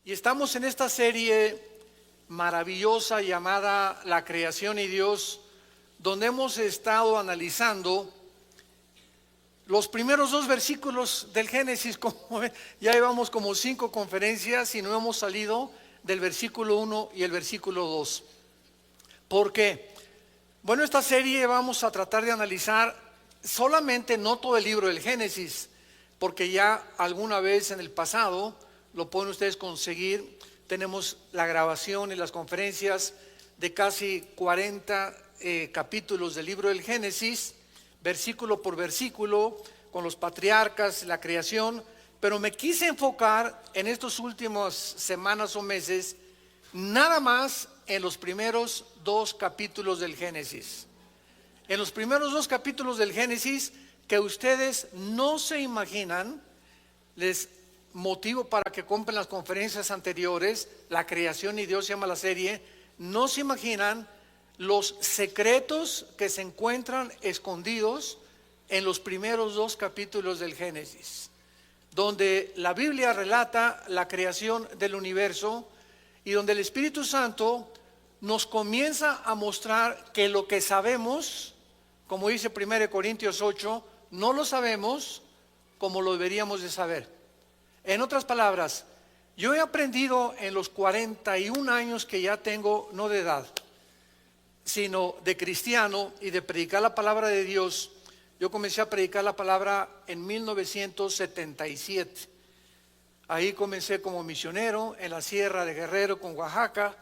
Y estamos en esta serie maravillosa llamada La Creación y Dios, donde hemos estado analizando los primeros dos versículos del Génesis. Como ven, ya llevamos como 5 conferencias y no hemos salido del versículo 1 y el versículo 2. ¿Por qué? Bueno, esta serie vamos a tratar de analizar solamente no todo el libro del Génesis, porque ya alguna vez en el pasado lo pueden ustedes conseguir. Tenemos la grabación y las conferencias de casi 40 capítulos del libro del Génesis, versículo por versículo, con los patriarcas, la creación. Pero me quise enfocar en estas últimas semanas o meses nada más en los primeros 2 capítulos del Génesis. En los primeros 2 capítulos del Génesis, que ustedes no se imaginan, les motivo para que compren las conferencias anteriores. La Creación y Dios se llama la serie. No se imaginan los secretos que se encuentran escondidos en los primeros 2 capítulos del Génesis, donde la Biblia relata la creación del universo y donde el Espíritu Santo nos comienza a mostrar que lo que sabemos, como dice 1 Corintios 8, no lo sabemos como lo deberíamos de saber. En otras palabras, yo he aprendido en los 41 años que ya tengo, no de edad, sino de cristiano y de predicar la palabra de Dios. Yo comencé a predicar la palabra en 1977. Ahí comencé como misionero en la sierra de Guerrero con Oaxaca.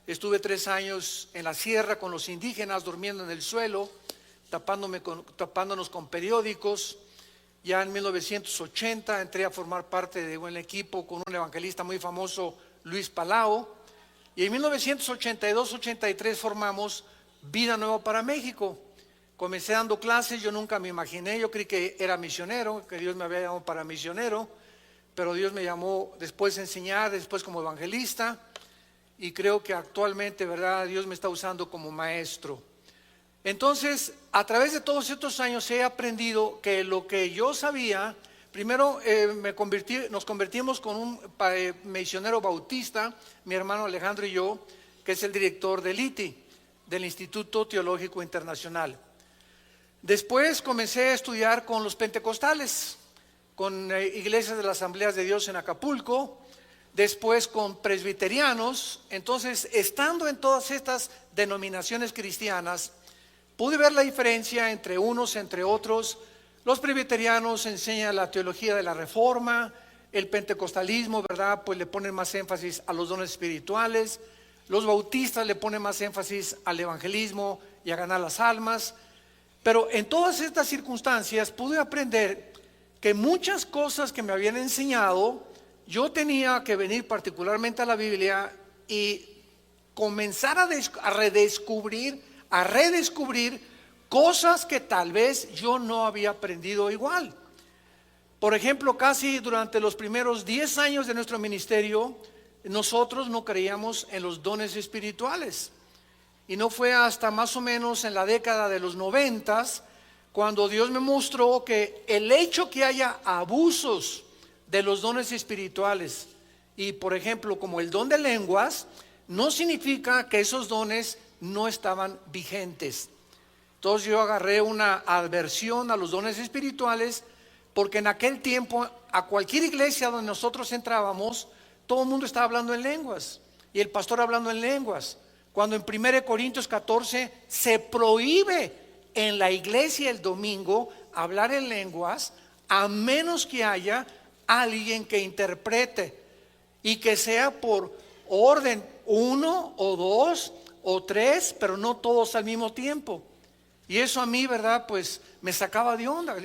Estuve 3 años en la sierra con los indígenas, durmiendo en el suelo, tapándonos con periódicos. Ya en 1980 entré a formar parte de un equipo con un evangelista muy famoso, Luis Palao. Y en 1982-83 formamos Vida Nueva para México. Comencé dando clases. Yo nunca me imaginé, yo creí que era misionero, que Dios me había llamado para misionero, pero Dios me llamó después a enseñar, después como evangelista, y creo que actualmente, ¿verdad?, Dios me está usando como maestro. Entonces, a través de todos estos años he aprendido que lo que yo sabía, primero nos convertimos con un misionero bautista, mi hermano Alejandro y yo, que es el director del ITI, del Instituto Teológico Internacional. Después comencé a estudiar con los pentecostales, con iglesias de las Asambleas de Dios en Acapulco, después con presbiterianos. Entonces, estando en todas estas denominaciones cristianas, pude ver la diferencia entre unos, entre otros. Los presbiterianos enseñan la teología de la reforma, el pentecostalismo, ¿verdad?, pues le ponen más énfasis a los dones espirituales. Los bautistas le ponen más énfasis al evangelismo y a ganar las almas. Pero en todas estas circunstancias pude aprender que muchas cosas que me habían enseñado, yo tenía que venir particularmente a la Biblia y comenzar a redescubrir cosas que tal vez yo no había aprendido igual. Por ejemplo, casi durante los primeros 10 años de nuestro ministerio, nosotros no creíamos en los dones espirituales. Y no fue hasta más o menos en la década de los 90 cuando Dios me mostró que el hecho que haya abusos de los dones espirituales, y por ejemplo como el don de lenguas, no significa que esos dones no estaban vigentes. Entonces yo agarré una aversión a los dones espirituales, porque en aquel tiempo a cualquier iglesia donde nosotros entrábamos, todo el mundo estaba hablando en lenguas y el pastor hablando en lenguas, cuando en 1 Corintios 14 se prohíbe en la iglesia el domingo hablar en lenguas, a menos que haya alguien que interprete, y que sea por orden 1 o 2 o 3, pero no todos al mismo tiempo. Y eso a mí, ¿verdad?, pues me sacaba de onda.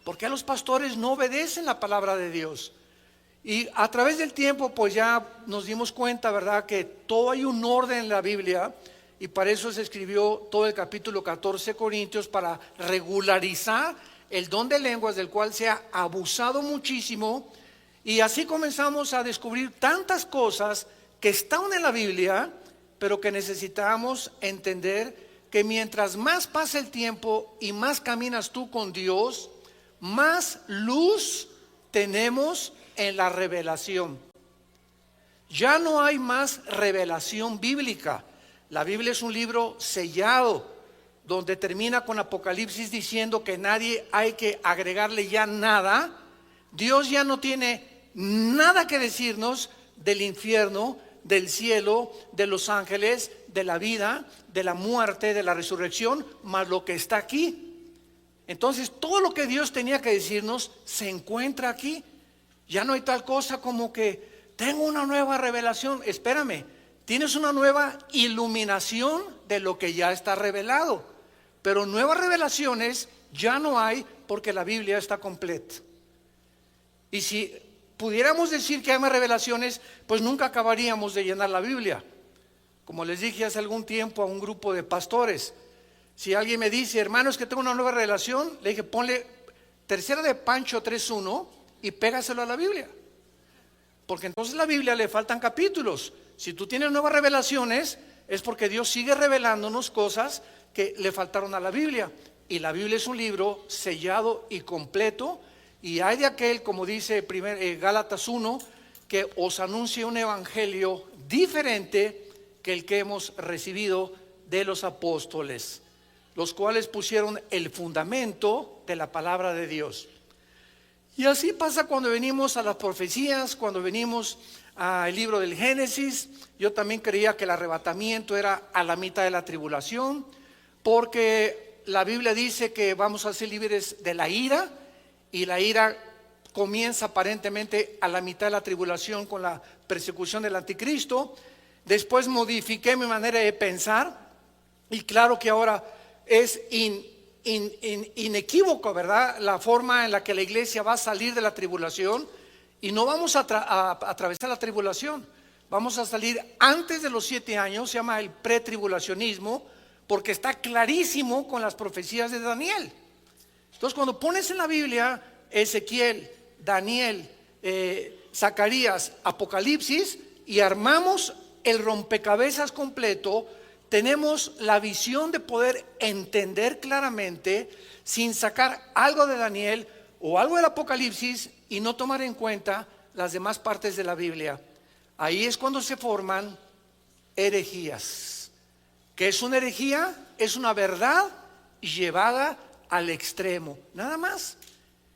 ¿Por qué los pastores no obedecen la palabra de Dios? Y a través del tiempo pues ya nos dimos cuenta, ¿verdad?, que todo hay un orden en la Biblia, y para eso se escribió todo el capítulo 14 de Corintios, para regularizar el don de lenguas, del cual se ha abusado muchísimo. Y así comenzamos a descubrir tantas cosas que están en la Biblia, pero que necesitamos entender que mientras más pasa el tiempo y más caminas tú con Dios, más luz tenemos en la revelación. Ya no hay más revelación bíblica. La Biblia es un libro sellado, donde termina con Apocalipsis diciendo que nadie hay que agregarle ya nada. Dios ya no tiene nada que decirnos del infierno, del cielo, de los ángeles, de la vida, de la muerte, de la resurrección, más lo que está aquí. Entonces todo lo que Dios tenía que decirnos se encuentra aquí. Ya no hay tal cosa como que tengo una nueva revelación. Espérame, tienes una nueva iluminación de lo que ya está revelado, pero nuevas revelaciones ya no hay, porque la Biblia está completa. Y si pudiéramos decir que hay más revelaciones, pues nunca acabaríamos de llenar la Biblia. Como les dije hace algún tiempo a un grupo de pastores, si alguien me dice, hermano, es que tengo una nueva revelación, le dije, ponle Tercera de Pancho 3:1 y pégaselo a la Biblia, porque entonces a la Biblia le faltan capítulos. Si tú tienes nuevas revelaciones, es porque Dios sigue revelándonos cosas que le faltaron a la Biblia. Y la Biblia es un libro sellado y completo. Y hay de aquel, como dice Gálatas 1, que os anuncie un evangelio diferente que el que hemos recibido de los apóstoles, los cuales pusieron el fundamento de la palabra de Dios. Y así pasa cuando venimos a las profecías, cuando venimos al libro del Génesis. Yo también creía que el arrebatamiento era a la mitad de la tribulación, porque la Biblia dice que vamos a ser libres de la ira, y la ira comienza aparentemente a la mitad de la tribulación con la persecución del anticristo. Después modifiqué mi manera de pensar, y claro que ahora es inequívoco, ¿verdad?, la forma en la que la iglesia va a salir de la tribulación. Y no vamos a atravesar la tribulación, vamos a salir antes de los 7 años. Se llama el pretribulacionismo, porque está clarísimo con las profecías de Daniel. Entonces, cuando pones en la Biblia Ezequiel, Daniel, Zacarías, Apocalipsis, y armamos el rompecabezas completo, tenemos la visión de poder entender claramente, sin sacar algo de Daniel o algo del Apocalipsis y no tomar en cuenta las demás partes de la Biblia. Ahí es cuando se forman herejías. ¿Qué es una herejía? Es una verdad llevada al extremo, nada más.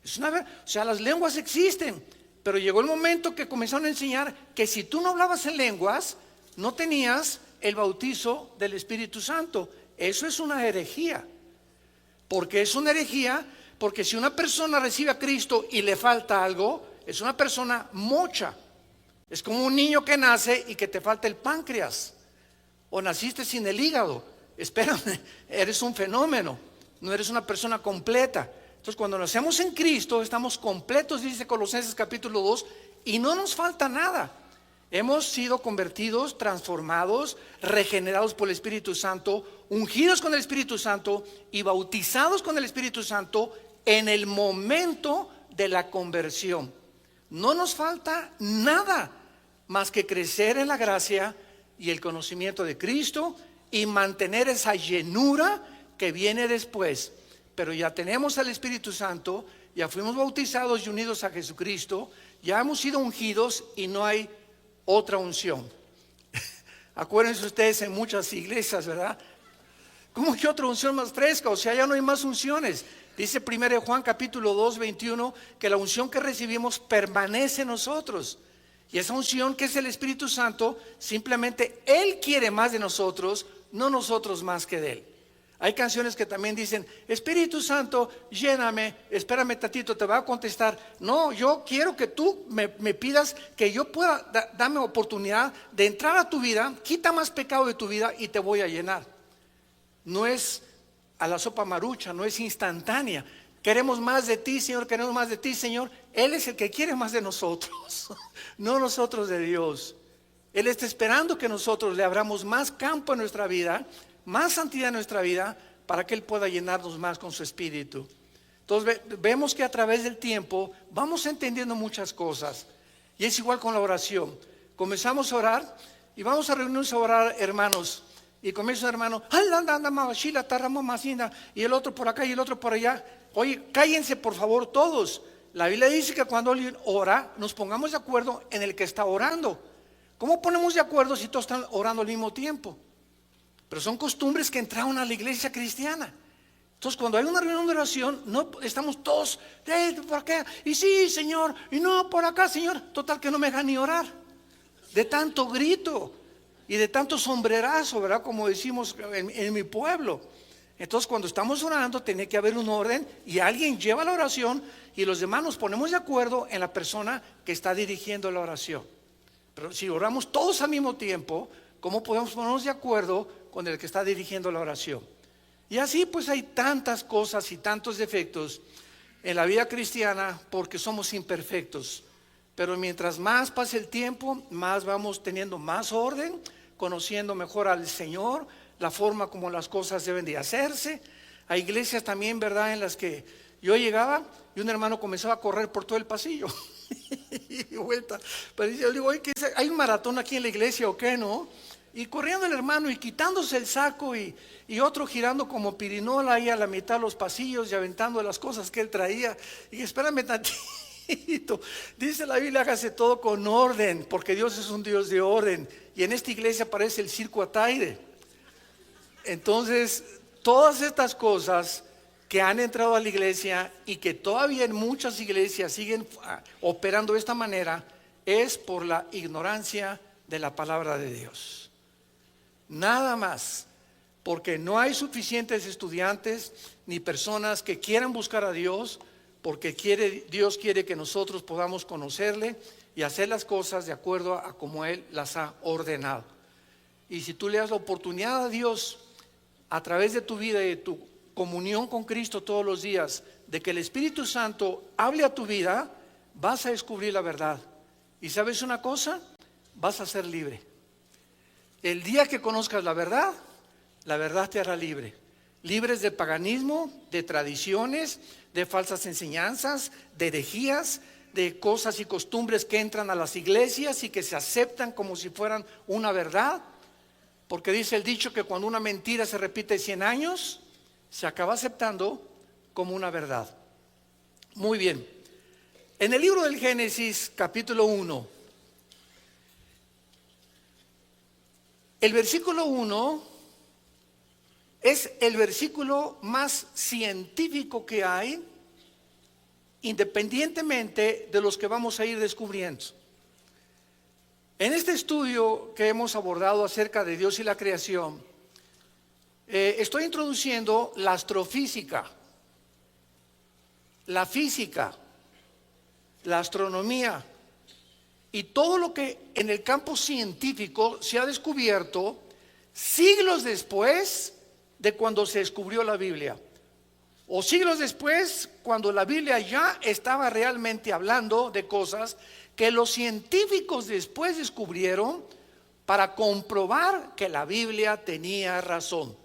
Es una verdad. O sea, las lenguas existen, pero llegó el momento que comenzaron a enseñar que si tú no hablabas en lenguas, no tenías el bautizo del Espíritu Santo. Eso es una herejía. ¿Por qué es una herejía? Porque si una persona recibe a Cristo y le falta algo, es una persona mocha. Es como un niño que nace y que te falta el páncreas, o naciste sin el hígado. Espérame, eres un fenómeno, no eres una persona completa. Entonces, cuando nacemos en Cristo, estamos completos, dice Colosenses capítulo 2, y no nos falta nada. Hemos sido convertidos, transformados, regenerados por el Espíritu Santo, ungidos con el Espíritu Santo y bautizados con el Espíritu Santo en el momento de la conversión. No nos falta nada más que crecer en la gracia y el conocimiento de Cristo y mantener esa llenura que viene después. Pero ya tenemos al Espíritu Santo, ya fuimos bautizados y unidos a Jesucristo, ya hemos sido ungidos y no hay otra unción. Acuérdense ustedes, en muchas iglesias, ¿verdad? ¿Cómo que otra unción más fresca? O sea, ya no hay más unciones. Dice 1 Juan capítulo 2, 21, que la unción que recibimos permanece en nosotros. Y esa unción, que es el Espíritu Santo, simplemente Él quiere más de nosotros, no nosotros más que de Él. Hay canciones que también dicen, Espíritu Santo, lléname, espérame tantito, te va a contestar. No, yo quiero que tú me pidas que yo pueda darme oportunidad de entrar a tu vida, quita más pecado de tu vida y te voy a llenar. No es a la sopa marucha, no es instantánea. Queremos más de ti, Señor, queremos más de ti, Señor. Él es el que quiere más de nosotros, no nosotros de Dios. Él está esperando que nosotros le abramos más campo en nuestra vida, más santidad en nuestra vida, para que Él pueda llenarnos más con su Espíritu. Entonces vemos que a través del tiempo vamos entendiendo muchas cosas. Y es igual con la oración. Comenzamos a orar y vamos a reunirnos a orar, hermanos. Y comienza un hermano, y el otro por acá y el otro por allá. Oye, cállense por favor todos. La Biblia dice que cuando alguien ora, nos pongamos de acuerdo en el que está orando. ¿Cómo ponemos de acuerdo si todos están orando al mismo tiempo? Pero son costumbres que entraron a la iglesia cristiana. Entonces, cuando hay una reunión de oración, no estamos todos, ¿por acá? Y sí, Señor, y no, por acá, Señor. Total que no me dejan ni orar. De tanto grito y de tanto sombrerazo, ¿verdad? Como decimos en mi pueblo. Entonces, cuando estamos orando, tiene que haber un orden y alguien lleva la oración y los demás nos ponemos de acuerdo en la persona que está dirigiendo la oración. Pero si oramos todos al mismo tiempo, ¿cómo podemos ponernos de acuerdo con el que está dirigiendo la oración? Y así pues hay tantas cosas y tantos defectos en la vida cristiana porque somos imperfectos. Pero mientras más pase el tiempo, más vamos teniendo más orden, conociendo mejor al Señor, la forma como las cosas deben de hacerse. Hay iglesias también, ¿verdad?, en las que yo llegaba y un hermano comenzaba a correr por todo el pasillo y vuelta. Pero yo digo, oye, ¿hay un maratón aquí en la iglesia o qué, no? Y corriendo el hermano y quitándose el saco y otro girando como pirinola ahí a la mitad de los pasillos y aventando las cosas que él traía. Y espérame tantito. Dice la Biblia, hágase todo con orden, porque Dios es un Dios de orden. Y en esta iglesia aparece el circo Ataide. Entonces, todas estas cosas que han entrado a la iglesia y que todavía en muchas iglesias siguen operando de esta manera, es por la ignorancia de la palabra de Dios. Nada más, porque no hay suficientes estudiantes ni personas que quieran buscar a Dios, porque Dios quiere que nosotros podamos conocerle y hacer las cosas de acuerdo a como Él las ha ordenado. Y si tú le das la oportunidad a Dios a través de tu vida y de tu comunión con Cristo todos los días, de que el Espíritu Santo hable a tu vida, vas a descubrir la verdad. Y ¿sabes una cosa? Vas a ser libre. El día que conozcas la verdad te hará libre. Libres de paganismo, de tradiciones, de falsas enseñanzas, de herejías, de cosas y costumbres que entran a las iglesias y que se aceptan como si fueran una verdad. Porque dice el dicho que cuando una mentira se repite 100 años, se acaba aceptando como una verdad. Muy bien. En el libro del Génesis, capítulo 1, el versículo 1 es el versículo más científico que hay, independientemente de los que vamos a ir descubriendo. En este estudio que hemos abordado acerca de Dios y la creación, estoy introduciendo la astrofísica, la física, la astronomía y todo lo que en el campo científico se ha descubierto siglos después de cuando se descubrió la Biblia, o siglos después cuando la Biblia ya estaba realmente hablando de cosas que los científicos después descubrieron para comprobar que la Biblia tenía razón.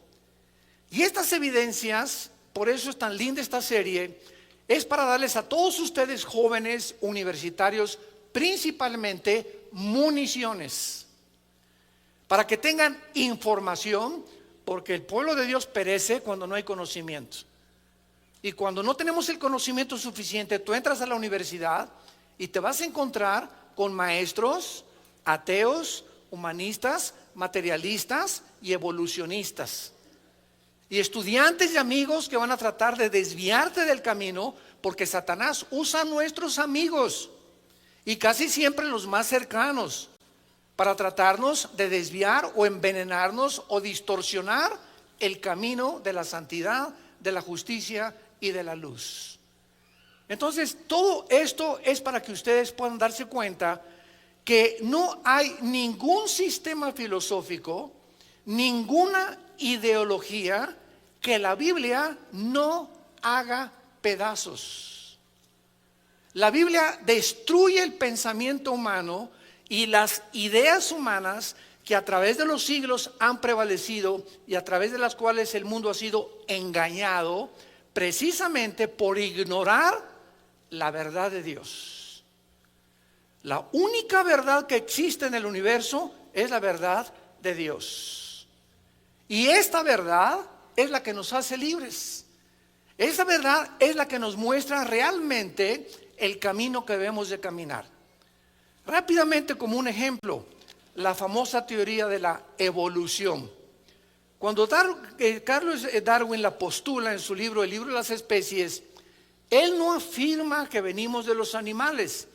Y estas evidencias, por eso es tan linda esta serie, es para darles a todos ustedes jóvenes universitarios principalmente municiones, para que tengan información, porque el pueblo de Dios perece cuando no hay conocimiento. Y cuando no tenemos el conocimiento suficiente, tú entras a la universidad y te vas a encontrar con maestros ateos, humanistas, materialistas y evolucionistas. Y estudiantes y amigos que van a tratar de desviarte del camino, porque Satanás usa a nuestros amigos y casi siempre los más cercanos para tratarnos de desviar o envenenarnos o distorsionar el camino de la santidad, de la justicia y de la luz. Entonces, todo esto es para que ustedes puedan darse cuenta que no hay ningún sistema filosófico, ninguna ideología que la Biblia no haga pedazos. La Biblia destruye el pensamiento humano y las ideas humanas que a través de los siglos han prevalecido y a través de las cuales el mundo ha sido engañado precisamente por ignorar la verdad de Dios. La única verdad que existe en el universo es la verdad de Dios. Y esta verdad es la que nos hace libres. Esa verdad es la que nos muestra realmente el camino que debemos de caminar. Rápidamente, como un ejemplo, la famosa teoría de la evolución. Cuando Carlos Darwin la postula en su libro, el libro de las especies, él no afirma que venimos de los animales.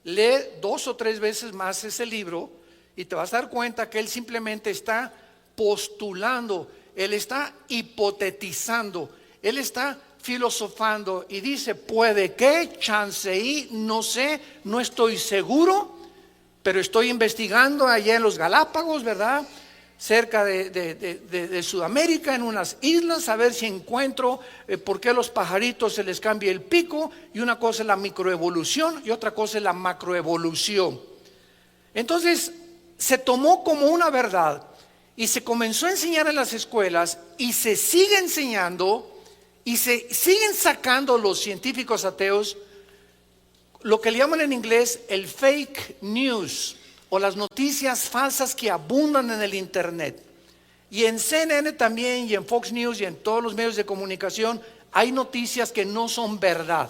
Lee 2 o 3 veces más ese libro y te vas a dar cuenta que él simplemente está postulando, él está hipotetizando, él está filosofando y dice, puede que, chance y, no sé, no estoy seguro, pero estoy investigando allá en los Galápagos, ¿verdad? Cerca de Sudamérica, en unas islas, a ver si encuentro por qué a los pajaritos se les cambia el pico. Y una cosa es la microevolución y otra cosa es la macroevolución. Entonces se tomó como una verdad y se comenzó a enseñar en las escuelas y se sigue enseñando y se siguen sacando los científicos ateos lo que le llaman en inglés el fake news, o las noticias falsas que abundan en el internet. Y en CNN también, y en Fox News, y en todos los medios de comunicación, hay noticias que no son verdad,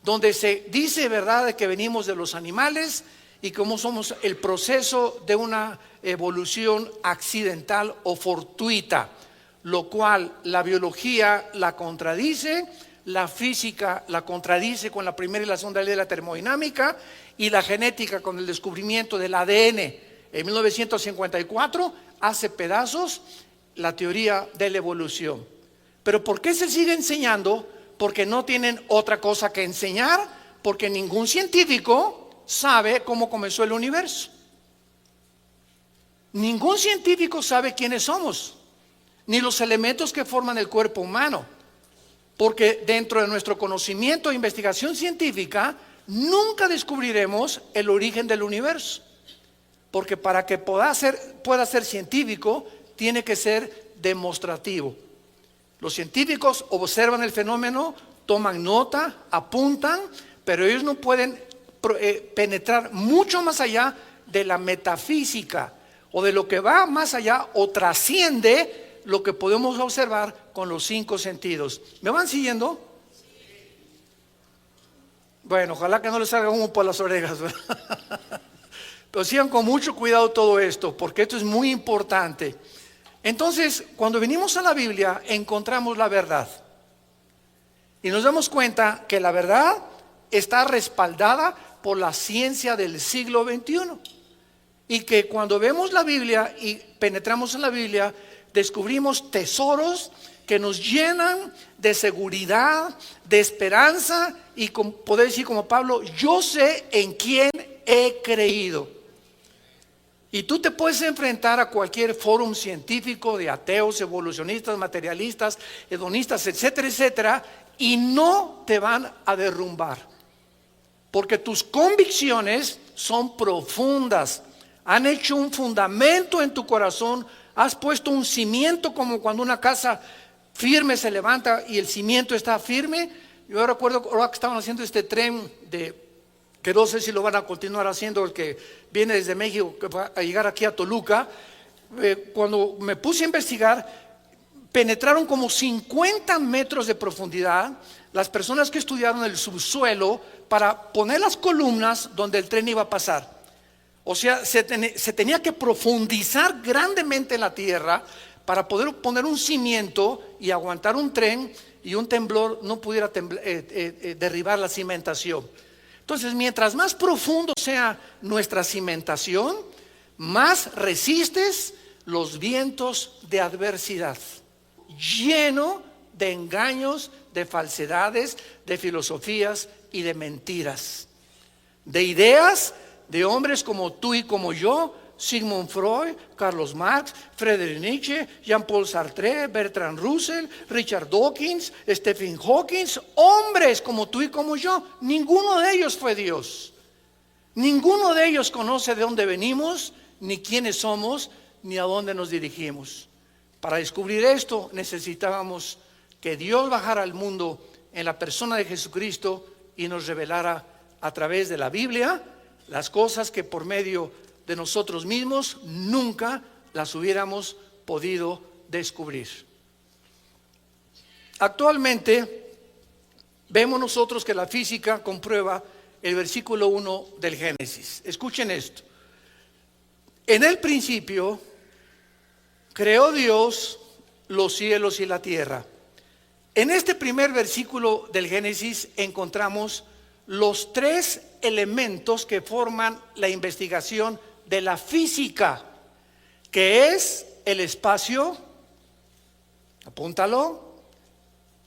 donde se dice verdad de que venimos de los animales y cómo somos el proceso de una evolución accidental o fortuita, lo cual la biología la contradice, la física la contradice con la primera y la segunda ley de la termodinámica, y la genética con el descubrimiento del ADN en 1954 hace pedazos la teoría de la evolución. Pero ¿por qué se sigue enseñando? Porque no tienen otra cosa que enseñar, porque ningún científico sabe cómo comenzó el universo. Ningún científico sabe quiénes somos, ni los elementos que forman el cuerpo humano. Porque dentro de nuestro conocimiento e investigación científica nunca descubriremos el origen del universo. Porque para que pueda ser científico, tiene que ser demostrativo. Los científicos observan el fenómeno, toman nota, apuntan, pero ellos no pueden penetrar mucho más allá de la metafísica o de lo que va más allá o trasciende lo que podemos observar con los 5 sentidos. ¿Me van siguiendo? Bueno, ojalá que no les salga humo por las orejas, ¿verdad? Pero sigan con mucho cuidado todo esto, porque esto es muy importante. Entonces, cuando venimos a la Biblia, encontramos la verdad. Y nos damos cuenta que la verdad está respaldada por la ciencia del siglo XXI. Y que cuando vemos la Biblia y penetramos en la Biblia, descubrimos tesoros que nos llenan de seguridad, de esperanza y poder decir como Pablo, yo sé en quién he creído. Y tú te puedes enfrentar a cualquier fórum científico de ateos, evolucionistas, materialistas, hedonistas, etcétera, etcétera, y no te van a derrumbar. Porque tus convicciones son profundas, han hecho un fundamento en tu corazón, has puesto un cimiento como cuando una casa firme se levanta y el cimiento está firme. Yo recuerdo ahora que estaban haciendo este tren que no sé si lo van a continuar haciendo, el que viene desde México, que va a llegar aquí a Toluca. Cuando me puse a investigar, penetraron como 50 metros de profundidad las personas que estudiaron el subsuelo para poner las columnas donde el tren iba a pasar. O sea, se tenía que profundizar grandemente en la tierra para poder poner un cimiento y aguantar un tren y un temblor no pudiera derribar la cimentación. Entonces, mientras más profundo sea nuestra cimentación, más resistes los vientos de adversidad, lleno de engaños, de falsedades, de filosofías y de mentiras, de ideas de hombres como tú y como yo, Sigmund Freud, Carlos Marx, Friedrich Nietzsche, Jean-Paul Sartre, Bertrand Russell, Richard Dawkins, Stephen Hawking, hombres como tú y como yo. Ninguno de ellos fue Dios. Ninguno de ellos conoce de dónde venimos, ni quiénes somos, ni a dónde nos dirigimos. Para descubrir esto necesitábamos que Dios bajara al mundo en la persona de Jesucristo y nos revelara a través de la Biblia las cosas que por medio de nosotros mismos nunca las hubiéramos podido descubrir. Actualmente vemos nosotros que la física comprueba el versículo 1 del Génesis. Escuchen esto. En el principio creó Dios los cielos y la tierra. En este primer versículo del Génesis encontramos los tres elementos que forman la investigación de la física, que es el espacio, apúntalo,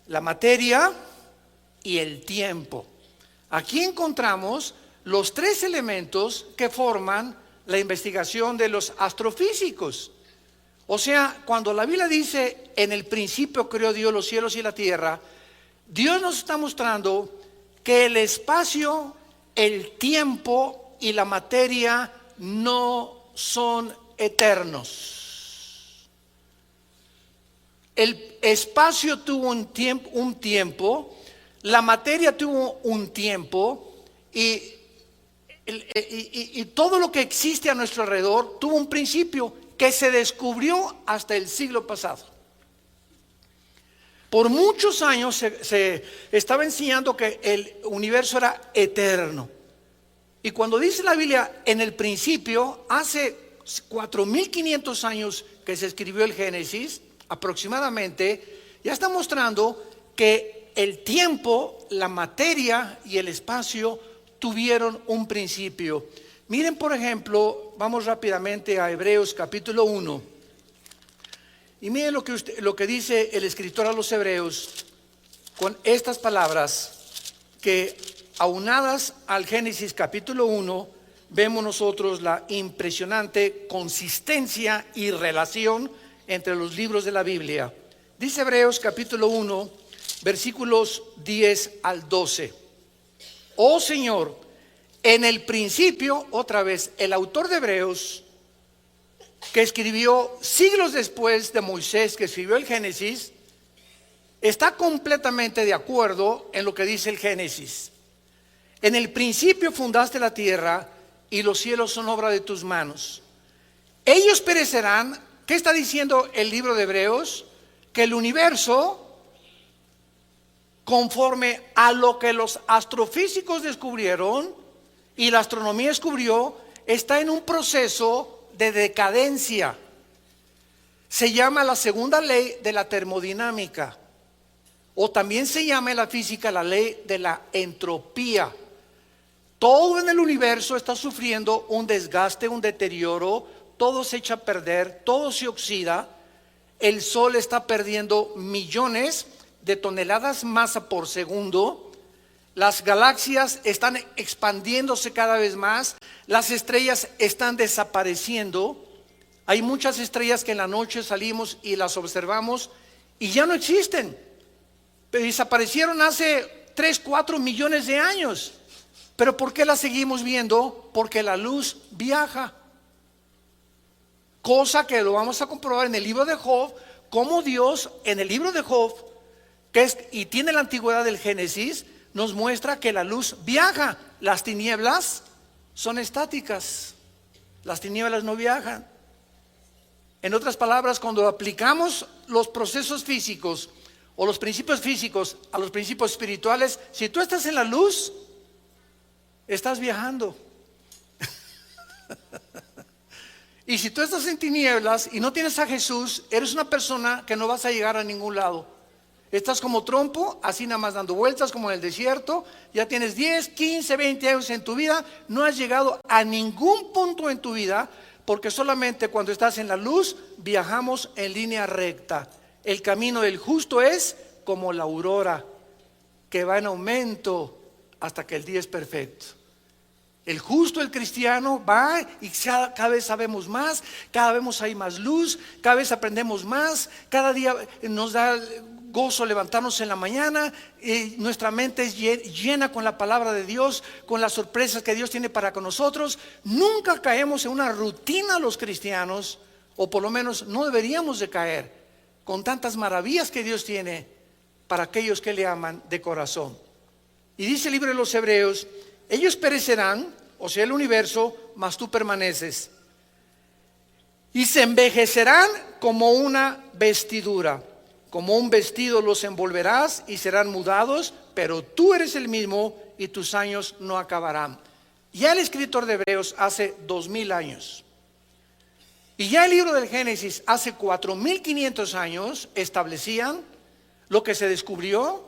la materia y el tiempo. Aquí encontramos los tres elementos que forman la investigación de los astrofísicos. O sea, cuando la Biblia dice, en el principio creó Dios los cielos y la tierra, Dios nos está mostrando que el espacio, el tiempo y la materia no son eternos. El espacio tuvo un tiempo, la materia tuvo un tiempo y todo lo que existe a nuestro alrededor tuvo un principio que se descubrió hasta el siglo pasado. Por muchos años se estaba enseñando que el universo era eterno. Y cuando dice la Biblia en el principio, hace 4500 años que se escribió el Génesis, aproximadamente, ya está mostrando que el tiempo, la materia y el espacio tuvieron un principio. Miren, por ejemplo, vamos rápidamente a Hebreos capítulo 1. Y miren lo que dice el escritor a los Hebreos con estas palabras que, aunadas al Génesis capítulo 1, vemos nosotros la impresionante consistencia y relación entre los libros de la Biblia. Dice Hebreos capítulo 1, versículos 10 al 12. Oh Señor, en el principio, otra vez, el autor de Hebreos, que escribió siglos después de Moisés, que escribió el Génesis, está completamente de acuerdo en lo que dice el Génesis. En el principio fundaste la tierra y los cielos son obra de tus manos. Ellos perecerán. ¿Qué está diciendo el libro de Hebreos? Que el universo, conforme a lo que los astrofísicos descubrieron y la astronomía descubrió, está en un proceso de decadencia. Se llama la segunda ley de la termodinámica, o también se llama en la física la ley de la entropía. Todo en el universo está sufriendo un desgaste, un deterioro, todo se echa a perder, todo se oxida. El sol está perdiendo millones de toneladas masa por segundo. Las galaxias están expandiéndose cada vez más. Las estrellas están desapareciendo. Hay muchas estrellas que en la noche salimos y las observamos y ya no existen. Pero desaparecieron hace 3, 4 millones de años. ¿Pero por qué las seguimos viendo? Porque la luz viaja. Cosa que lo vamos a comprobar en el libro de Job, como Dios en el libro de Job, y tiene la antigüedad del Génesis, nos muestra que la luz viaja. Las tinieblas son estáticas. Las tinieblas no viajan. En otras palabras, cuando aplicamos los procesos físicos o los principios físicos a los principios espirituales, si tú estás en la luz, estás viajando. Y si tú estás en tinieblas y no tienes a Jesús, eres una persona que no vas a llegar a ningún lado. Estás como trompo, así nada más dando vueltas como en el desierto. Ya tienes 10, 15, 20 años en tu vida. No has llegado a ningún punto en tu vida, porque solamente cuando estás en la luz viajamos en línea recta. El camino del justo es como la aurora, que va en aumento hasta que el día es perfecto. El justo, el cristiano, va y cada vez sabemos más, cada vez hay más luz, cada vez aprendemos más, cada día nos da gozo levantarnos en la mañana, y nuestra mente es llena con la palabra de Dios, con las sorpresas que Dios tiene para con nosotros. Nunca caemos en una rutina los cristianos, o por lo menos no deberíamos de caer, con tantas maravillas que Dios tiene para aquellos que le aman de corazón. Y dice el libro de los Hebreos: ellos perecerán, o sea el universo, mas tú permaneces, y se envejecerán como una vestidura. Como un vestido los envolverás y serán mudados, pero tú eres el mismo y tus años no acabarán. Ya el escritor de Hebreos hace 2000 años Y ya el libro del Génesis hace 4500 años establecían lo que se descubrió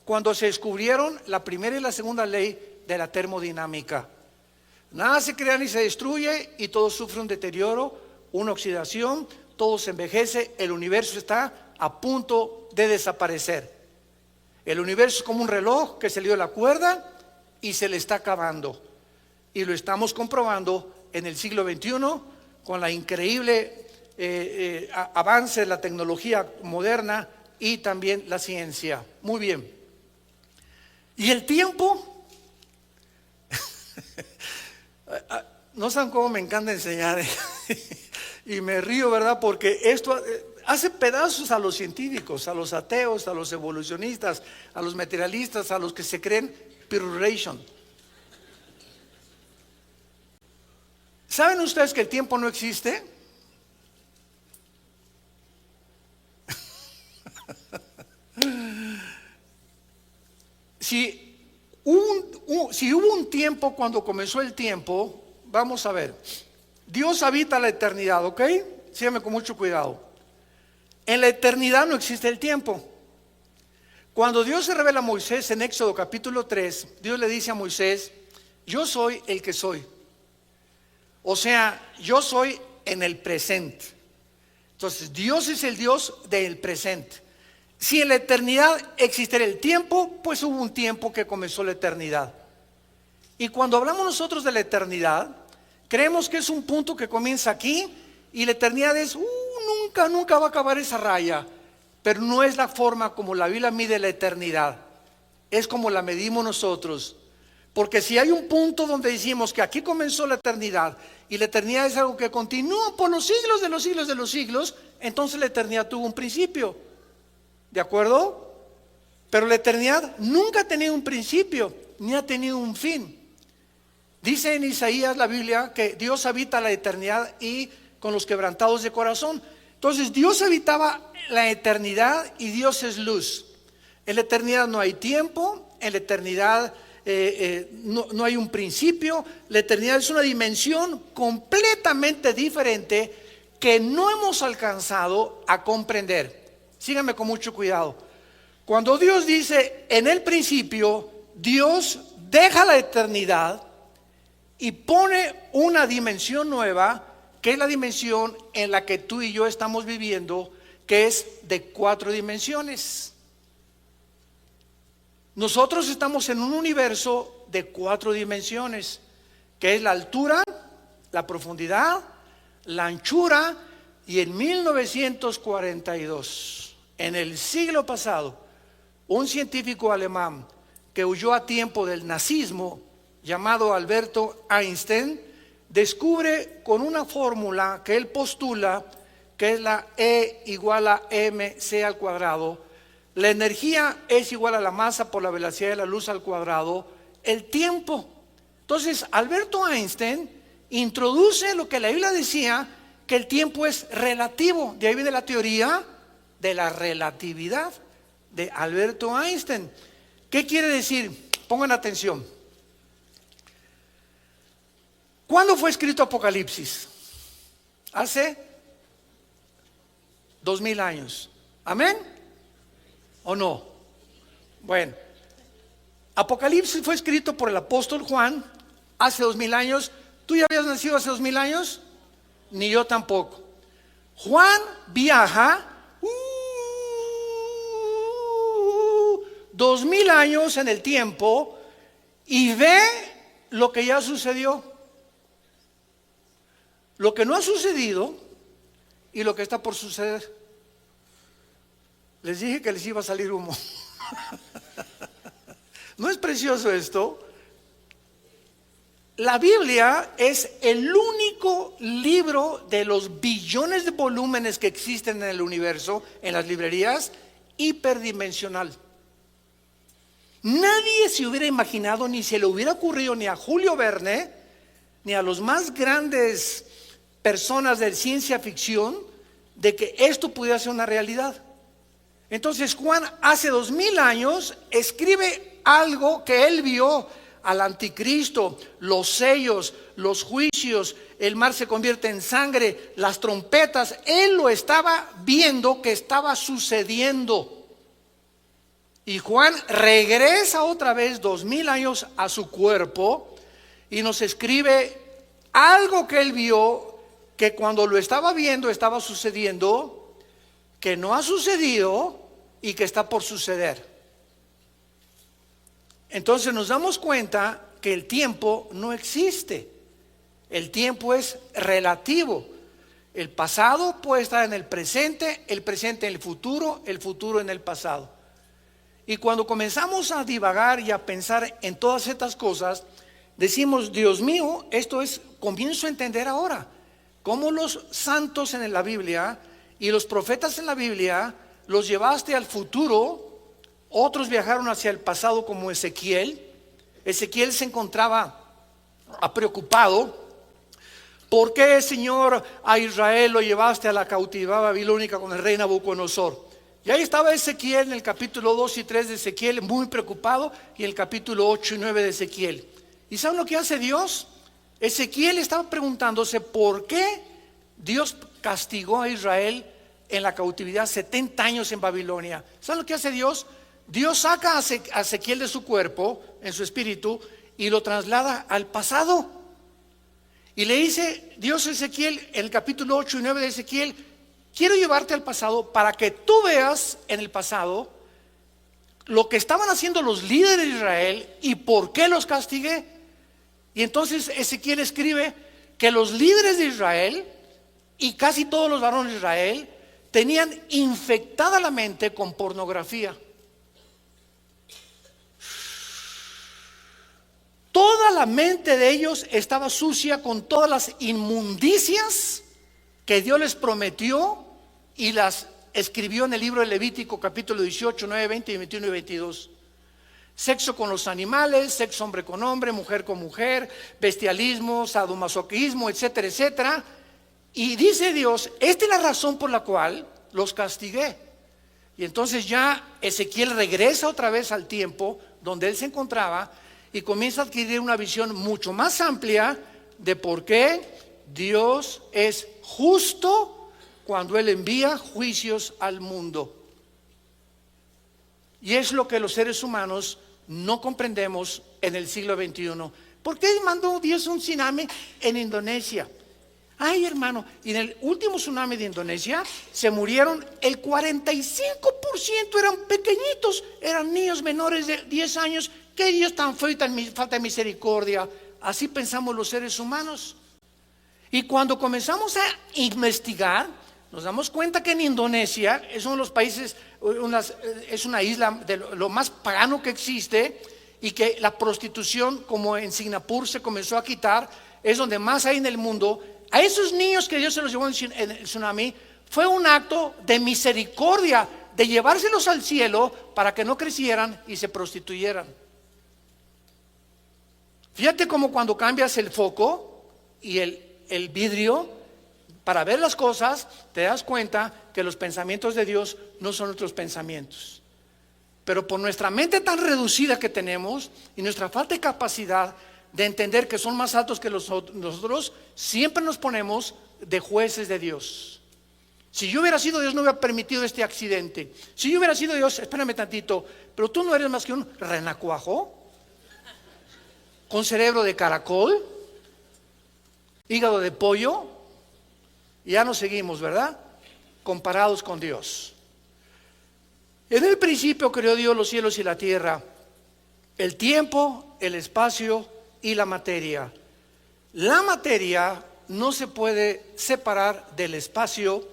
cuando se descubrieron la primera y la segunda ley de la termodinámica. Nada se crea ni se destruye y todo sufre un deterioro, una oxidación, todo se envejece, el universo está a punto de desaparecer. El universo es como un reloj que se le dio la cuerda y se le está acabando. Y lo estamos comprobando en el siglo XXI con la increíble avance de la tecnología moderna y también la ciencia. Muy bien. Y el tiempo, no saben cómo me encanta enseñar y me río, ¿verdad? Porque esto hace pedazos a los científicos, a los ateos, a los evolucionistas, a los materialistas, a los que se creen Pirulation. ¿Saben ustedes que el tiempo no existe? Si hubo un tiempo cuando comenzó el tiempo, vamos a ver. Dios habita la eternidad, ¿ok? Síganme con mucho cuidado. En la eternidad no existe el tiempo. Cuando Dios se revela a Moisés en Éxodo capítulo 3, Dios le dice a Moisés: yo soy el que soy. O sea, yo soy en el presente. Entonces, Dios es el Dios del presente. Si en la eternidad existiera el tiempo, pues hubo un tiempo que comenzó la eternidad. Y cuando hablamos nosotros de la eternidad, creemos que es un punto que comienza aquí y la eternidad es, nunca va a acabar esa raya. Pero no es la forma como la Biblia mide la eternidad. Es como la medimos nosotros. Porque si hay un punto donde decimos que aquí comenzó la eternidad y la eternidad es algo que continúa por los siglos de los siglos de los siglos, entonces la eternidad tuvo un principio. ¿De acuerdo? Pero la eternidad nunca ha tenido un principio ni ha tenido un fin. Dice en Isaías la Biblia que Dios habita la eternidad y con los quebrantados de corazón. Entonces Dios habitaba la eternidad y Dios es luz. En la eternidad no hay tiempo, en la eternidad no hay un principio. La eternidad es una dimensión completamente diferente que no hemos alcanzado a comprender. Síganme con mucho cuidado. Cuando Dios dice en el principio, Dios deja la eternidad y pone una dimensión nueva, que es la dimensión en la que tú y yo estamos viviendo, que es de 4 dimensiones. Nosotros estamos en un universo de 4 dimensiones, que es la altura, la profundidad, la anchura, y en 1942, en el siglo pasado, un científico alemán que huyó a tiempo del nazismo, llamado Alberto Einstein, descubre con una fórmula que él postula, que es la E igual a mc al cuadrado. La energía es igual a la masa por la velocidad de la luz al cuadrado, el tiempo. Entonces, Alberto Einstein introduce lo que la Biblia decía, que el tiempo es relativo. De ahí viene la teoría de la relatividad de Alberto Einstein. ¿Qué quiere decir? Pongan atención. ¿Cuándo fue escrito Apocalipsis? Hace 2000 años. ¿Amén? ¿O no? Bueno, Apocalipsis fue escrito por el apóstol Juan hace 2000 años. ¿Tú ya habías nacido hace 2000 años? Ni yo tampoco. Juan viaja 2000 años en el tiempo y ve lo que ya sucedió, lo que no ha sucedido y lo que está por suceder. Les dije que les iba a salir humo. ¿No es precioso esto? La Biblia es el único libro de los billones de volúmenes que existen en el universo, en las librerías, hiperdimensional. Nadie se hubiera imaginado, ni se le hubiera ocurrido ni a Julio Verne, ni a los más grandes personas de ciencia ficción, de que esto pudiera ser una realidad. Entonces Juan hace 2000 años escribe algo que él vio al anticristo, los sellos, los juicios, el mar se convierte en sangre, las trompetas. Él lo estaba viendo que estaba sucediendo. Y Juan regresa otra vez 2000 años a su cuerpo y nos escribe algo que él vio, que cuando lo estaba viendo estaba sucediendo, que no ha sucedido y que está por suceder. Entonces nos damos cuenta que el tiempo no existe. El tiempo es relativo. El pasado puede estar en el presente en el futuro en el pasado. Y cuando comenzamos a divagar y a pensar en todas estas cosas, decimos, Dios mío, comienzo a entender ahora cómo los santos en la Biblia y los profetas en la Biblia los llevaste al futuro. Otros viajaron hacia el pasado, como Ezequiel. Ezequiel se encontraba preocupado. ¿Por qué, Señor, a Israel lo llevaste a la cautividad babilónica con el rey Nabucodonosor? Y ahí estaba Ezequiel en el capítulo 2 y 3 de Ezequiel, muy preocupado, y en el capítulo 8 y 9 de Ezequiel. ¿Y saben lo que hace Dios? Ezequiel estaba preguntándose por qué Dios castigó a Israel en la cautividad 70 años en Babilonia. ¿Saben lo que hace Dios? Dios saca a Ezequiel de su cuerpo, en su espíritu, y lo traslada al pasado. Y le dice Dios a Ezequiel, en el capítulo 8 y 9 de Ezequiel, quiero llevarte al pasado para que tú veas en el pasado lo que estaban haciendo los líderes de Israel y por qué los castigué. Y entonces Ezequiel escribe que los líderes de Israel y casi todos los varones de Israel tenían infectada la mente con pornografía. Toda la mente de ellos estaba sucia con todas las inmundicias que Dios les prometió y las escribió en el libro de Levítico capítulo 18, 9, 20, 21 y 22. Sexo con los animales, sexo hombre con hombre, mujer con mujer, bestialismo, sadomasoquismo, etcétera, etcétera. Y dice Dios, esta es la razón por la cual los castigué. Y entonces ya Ezequiel regresa otra vez al tiempo donde él se encontraba y comienza a adquirir una visión mucho más amplia de por qué Dios es justo cuando Él envía juicios al mundo. Y es lo que los seres humanos no comprendemos en el siglo XXI. ¿Por qué mandó Dios un tsunami en Indonesia? Ay, hermano, y en el último tsunami de Indonesia se murieron el 45%, eran pequeñitos, eran niños menores de 10 años. ¿Qué Dios tan feo y tan falta de misericordia? Así pensamos los seres humanos. Y cuando comenzamos a investigar, nos damos cuenta que en Indonesia es uno de los países, es una isla de lo más pagano que existe, y que la prostitución, como en Singapur se comenzó a quitar, es donde más hay en el mundo. A esos niños que Dios se los llevó en el tsunami, fue un acto de misericordia, de llevárselos al cielo para que no crecieran y se prostituyeran. Fíjate cómo cuando cambias el foco y el vidrio para ver las cosas, te das cuenta que los pensamientos de Dios no son nuestros pensamientos. Pero por nuestra mente tan reducida que tenemos y nuestra falta de capacidad de entender que son más altos que nosotros, siempre nos ponemos de jueces de Dios. Si yo hubiera sido Dios, no hubiera permitido este accidente. Si yo hubiera sido Dios, espérame tantito, pero tú no eres más que un renacuajo con cerebro de caracol, hígado de pollo, y ya nos seguimos, ¿verdad? Comparados con Dios. En el principio creó Dios los cielos y la tierra, el tiempo, el espacio y la materia. La materia no se puede separar del espacio,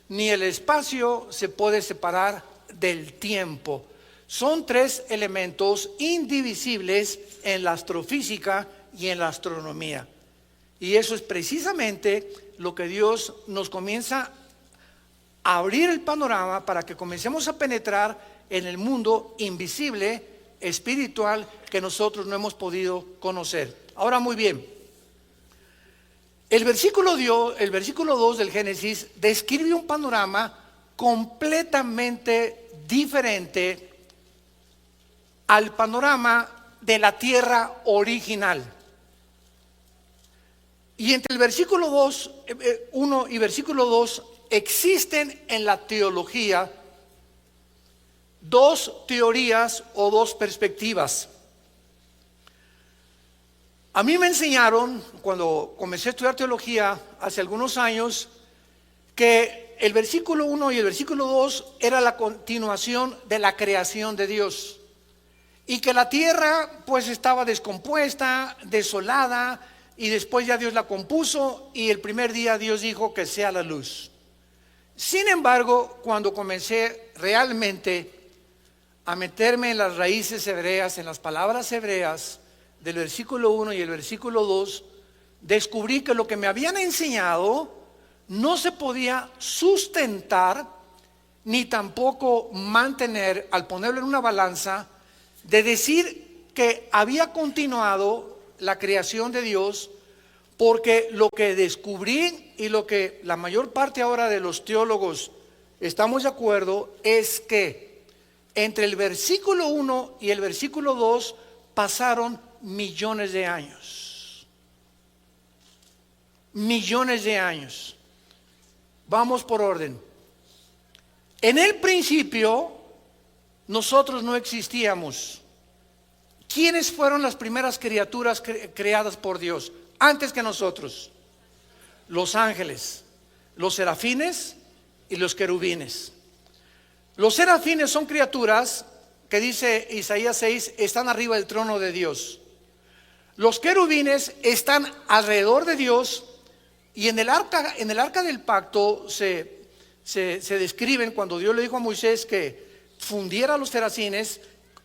ni el espacio se puede separar del tiempo. Son tres elementos indivisibles en la astrofísica y en la astronomía. Y eso es precisamente lo que Dios nos comienza a abrir el panorama para que comencemos a penetrar en el mundo invisible, espiritual, que nosotros no hemos podido conocer. Ahora, muy bien, el versículo 2 del Génesis describe un panorama completamente diferente al panorama de la tierra original. Y entre el versículo 1 y versículo 2 existen en la teología dos teorías o dos perspectivas. A mí me enseñaron, cuando comencé a estudiar teología hace algunos años, que el versículo 1 y el versículo 2 era la continuación de la creación de Dios, y que la tierra pues estaba descompuesta, desolada, y después ya Dios la compuso, y el primer día Dios dijo que sea la luz. Sin embargo, cuando comencé realmente a meterme en las raíces hebreas, en las palabras hebreas del versículo 1 y el versículo 2, descubrí que lo que me habían enseñado no se podía sustentar ni tampoco mantener, al ponerlo en una balanza, de decir que había continuado la creación de Dios, porque lo que descubrí y lo que la mayor parte ahora de los teólogos estamos de acuerdo es que entre el versículo 1 y el versículo 2 pasaron millones de años. Millones de años. Vamos por orden. En el principio, nosotros no existíamos. ¿Quiénes fueron las primeras criaturas creadas por Dios antes que nosotros? Los ángeles, los serafines y los querubines. Los serafines son criaturas que, dice Isaías 6, están arriba del trono de Dios. Los querubines están alrededor de Dios, y en el arca del pacto se describen cuando Dios le dijo a Moisés que fundiera a los serafines,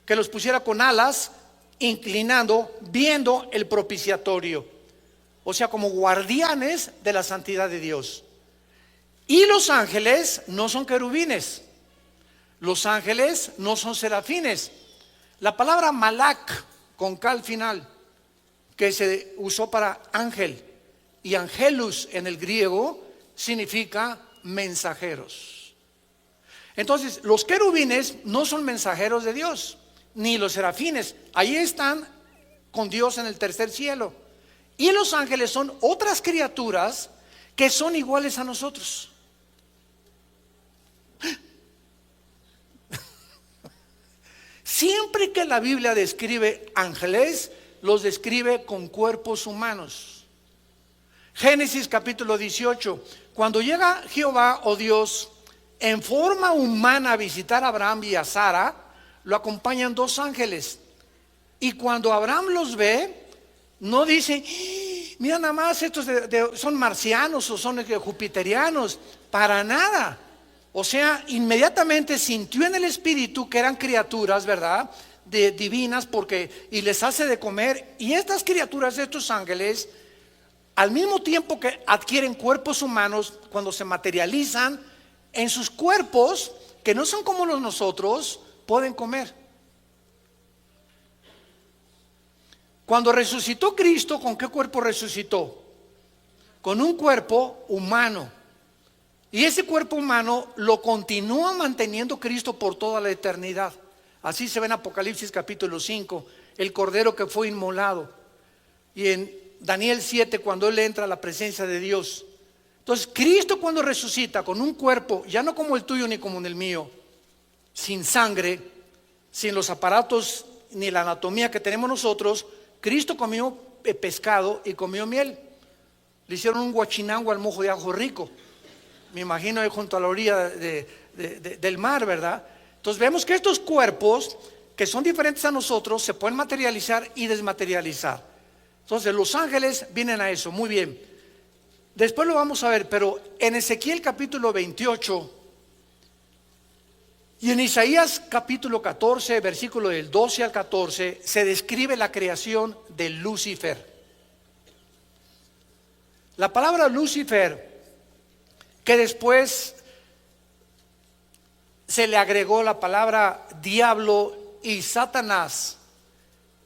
que los pusiera con alas, inclinando, viendo el propiciatorio, o sea, como guardianes de la santidad de Dios. Y los ángeles no son querubines, los ángeles no son serafines. La palabra malak, con K al final, que se usó para ángel, y angelus en el griego significa mensajeros. Entonces, los querubines no son mensajeros de Dios, ni los serafines. Ahí están con Dios en el tercer cielo. Y los ángeles son otras criaturas que son iguales a nosotros. Siempre que la Biblia describe ángeles, los describe con cuerpos humanos. Génesis capítulo 18, cuando llega Jehová o Dios en forma humana a visitar a Abraham y a Sara, lo acompañan dos ángeles. Y cuando Abraham los ve, no dice: mira nada más, estos son marcianos o son jupiterianos. Para nada. O sea, inmediatamente sintió en el espíritu que eran criaturas, ¿verdad?, divinas, y les hace de comer. Y estas criaturas, estos ángeles, al mismo tiempo que adquieren cuerpos humanos, cuando se materializan en sus cuerpos, que no son como los nosotros, pueden comer. Cuando resucitó Cristo, ¿con qué cuerpo resucitó? Con un cuerpo humano. Y ese cuerpo humano lo continúa manteniendo Cristo por toda la eternidad. Así se ve en Apocalipsis capítulo 5, el cordero que fue inmolado. Y en Daniel 7, cuando él entra a la presencia de Dios. Entonces, Cristo, cuando resucita con un cuerpo, ya no como el tuyo ni como el mío, sin sangre, sin los aparatos ni la anatomía que tenemos nosotros, Cristo comió pescado y comió miel. Le hicieron un guachinango al mojo de ajo rico, me imagino ahí junto a la orilla del mar, ¿verdad? Entonces vemos que estos cuerpos, que son diferentes a nosotros, se pueden materializar y desmaterializar. Entonces los ángeles vienen a eso. Muy bien, después lo vamos a ver, pero en Ezequiel capítulo 28 y en Isaías capítulo 14, versículo del 12 al 14, se describe la creación de Lucifer. La palabra Lucifer, que después se le agregó la palabra diablo y Satanás,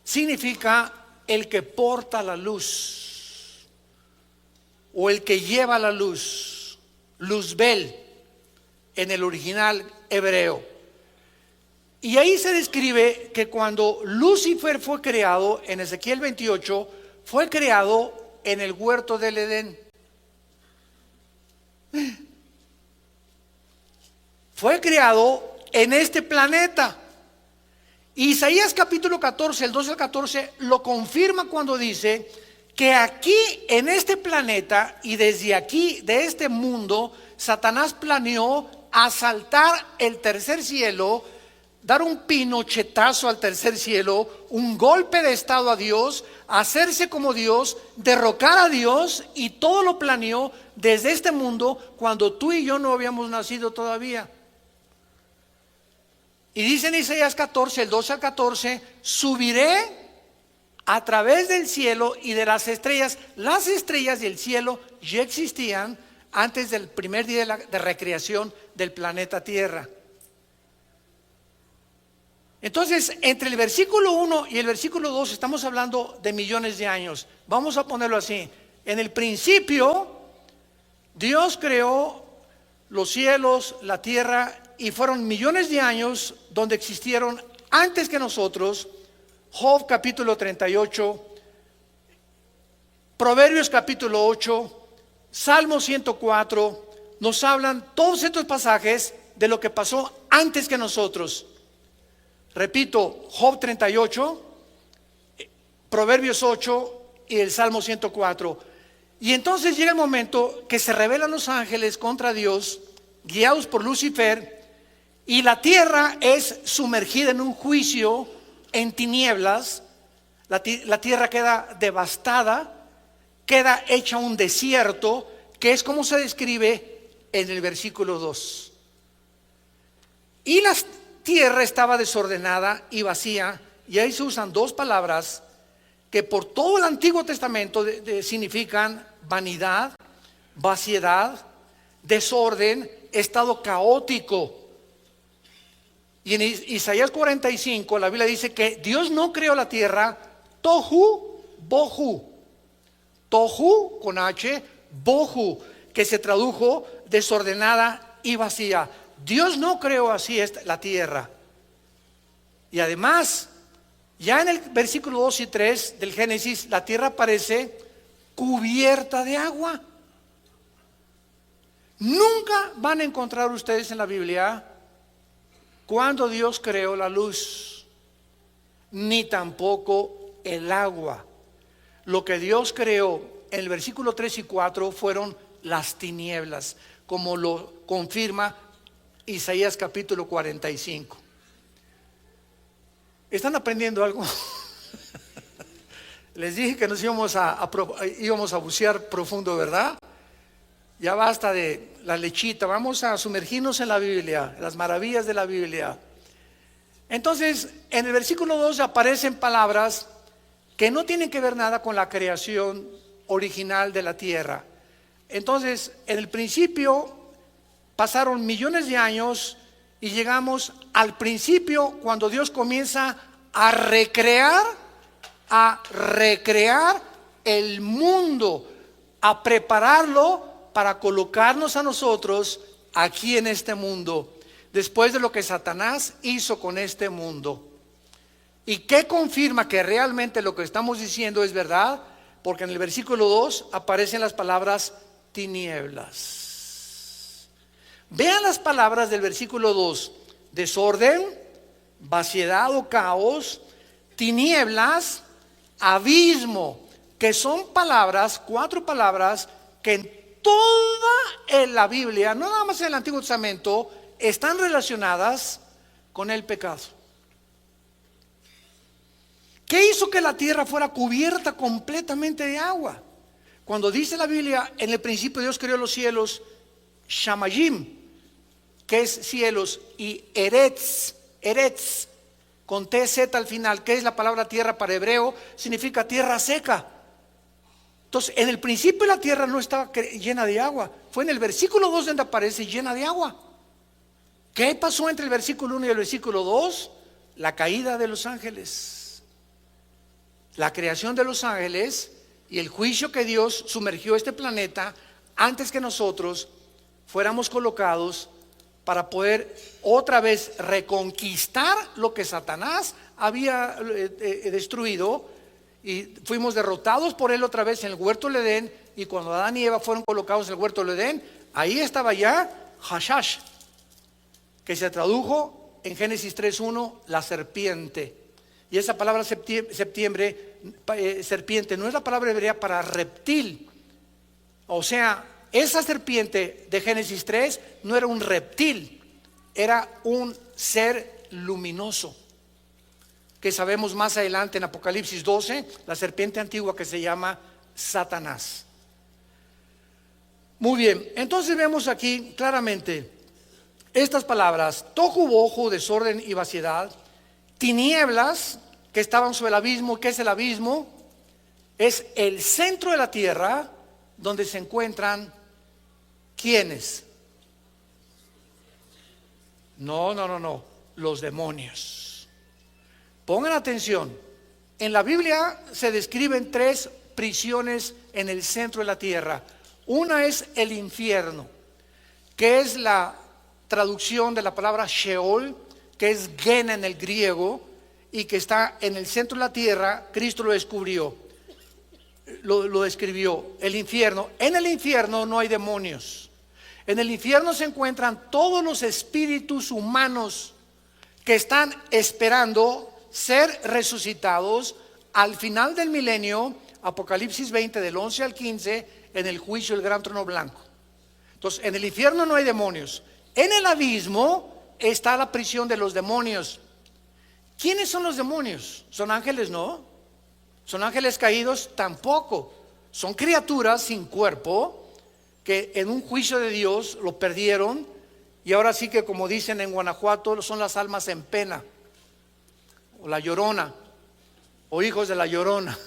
significa el que porta la luz o el que lleva la luz, Luzbel en el original hebreo. Y ahí se describe que cuando Lucifer fue creado, en Ezequiel 28, fue creado en el huerto del Edén. Fue creado en este planeta. Isaías capítulo 14, el 12 al 14, lo confirma cuando dice que aquí en este planeta y desde aquí, de este mundo, Satanás planeó asaltar el tercer cielo, dar un pinochetazo al tercer cielo, un golpe de estado a Dios, hacerse como Dios, derrocar a Dios, y todo lo planeó desde este mundo cuando tú y yo no habíamos nacido todavía. Y dice en Isaías 14, el 12 al 14, subiré a través del cielo y de las estrellas. Las estrellas del cielo ya existían antes del primer día de recreación del planeta Tierra. Entonces, entre el versículo 1 y el versículo 2 estamos hablando de millones de años. Vamos a ponerlo así. En el principio, Dios creó los cielos, la tierra, y fueron millones de años donde existieron antes que nosotros. Job capítulo 38, Proverbios capítulo 8, Salmo 104, nos hablan todos estos pasajes de lo que pasó antes que nosotros. Repito, Job 38, Proverbios 8 y el Salmo 104. Y entonces llega el momento que se rebelan los ángeles contra Dios, guiados por Lucifer, y la tierra es sumergida en un juicio, en tinieblas. La tierra queda devastada, queda hecha un desierto, que es como se describe en el versículo 2. Y la tierra estaba desordenada y vacía, y ahí se usan dos palabras que por todo el Antiguo Testamento significan vanidad, vaciedad, desorden, estado caótico. Y en Isaías 45 la Biblia dice que Dios no creó la tierra tohu bohu. Tohu con H, bohu, que se tradujo desordenada y vacía. Dios no creó así la tierra. Y además, ya en el versículo 2 y 3 del Génesis, la tierra aparece cubierta de agua. Nunca van a encontrar ustedes en la Biblia cuando Dios creó la luz, ni tampoco el agua. Lo que Dios creó en el versículo 3 y 4 fueron las tinieblas, como lo confirma Isaías capítulo 45. ¿Están aprendiendo algo? Les dije que nos íbamos a bucear profundo, ¿verdad? Ya basta de la lechita, vamos a sumergirnos en la Biblia, las maravillas de la Biblia. Entonces, en el versículo 2 aparecen palabras que no tienen que ver nada con la creación original de la tierra. Entonces, en el principio pasaron millones de años y llegamos al principio cuando Dios comienza a recrear el mundo, a prepararlo para colocarnos a nosotros aquí en este mundo, después de lo que Satanás hizo con este mundo. ¿Y qué confirma que realmente lo que estamos diciendo es verdad? Porque en el versículo 2 aparecen las palabras tinieblas. Vean las palabras del versículo 2: desorden, vaciedad o caos, tinieblas, abismo, que son palabras, 4 palabras que en toda la Biblia, no nada más en el Antiguo Testamento, están relacionadas con el pecado. ¿Qué hizo que la tierra fuera cubierta completamente de agua? Cuando dice la Biblia, en el principio Dios creó los cielos, Shamayim, que es cielos, y Eretz, con TZ al final, que es la palabra tierra para hebreo, significa tierra seca. Entonces, en el principio la tierra no estaba llena de agua. Fue en el versículo 2 donde aparece llena de agua. ¿Qué pasó entre el versículo 1 y el versículo 2? La caída de los ángeles, la creación de los ángeles y el juicio que Dios sumergió este planeta antes que nosotros fuéramos colocados para poder otra vez reconquistar lo que Satanás había destruido, y fuimos derrotados por él otra vez en el huerto del Edén. Y cuando Adán y Eva fueron colocados en el huerto del Edén, ahí estaba ya Hashash, que se tradujo en Génesis 3:1 la serpiente. Y esa palabra serpiente no es la palabra hebrea para reptil. O sea, esa serpiente de Génesis 3 no era un reptil, era un ser luminoso, que sabemos más adelante en Apocalipsis 12, la serpiente antigua que se llama Satanás. Muy bien, entonces vemos aquí claramente estas palabras: tohu bohu, desorden y vaciedad; tinieblas que estaban sobre el abismo. ¿Qué es el abismo? Es el centro de la tierra donde se encuentran ¿quiénes? No, los demonios. Pongan atención, en la Biblia se describen 3 prisiones en el centro de la tierra. Una es el infierno, que es la traducción de la palabra Sheol, que es Gena en el griego, y que está en el centro de la tierra. Cristo lo descubrió, lo describió, el infierno. En el infierno no hay demonios. En el infierno se encuentran todos los espíritus humanos que están esperando ser resucitados al final del milenio, Apocalipsis 20 del 11 al 15, en el juicio del gran trono blanco. Entonces, en el infierno no hay demonios. En el abismo está la prisión de los demonios. ¿Quiénes son los demonios? ¿Son ángeles? No. ¿Son ángeles caídos? Tampoco. Son criaturas sin cuerpo que en un juicio de Dios lo perdieron, y ahora sí que, como dicen en Guanajuato, son las almas en pena, o la llorona, o hijos de la llorona.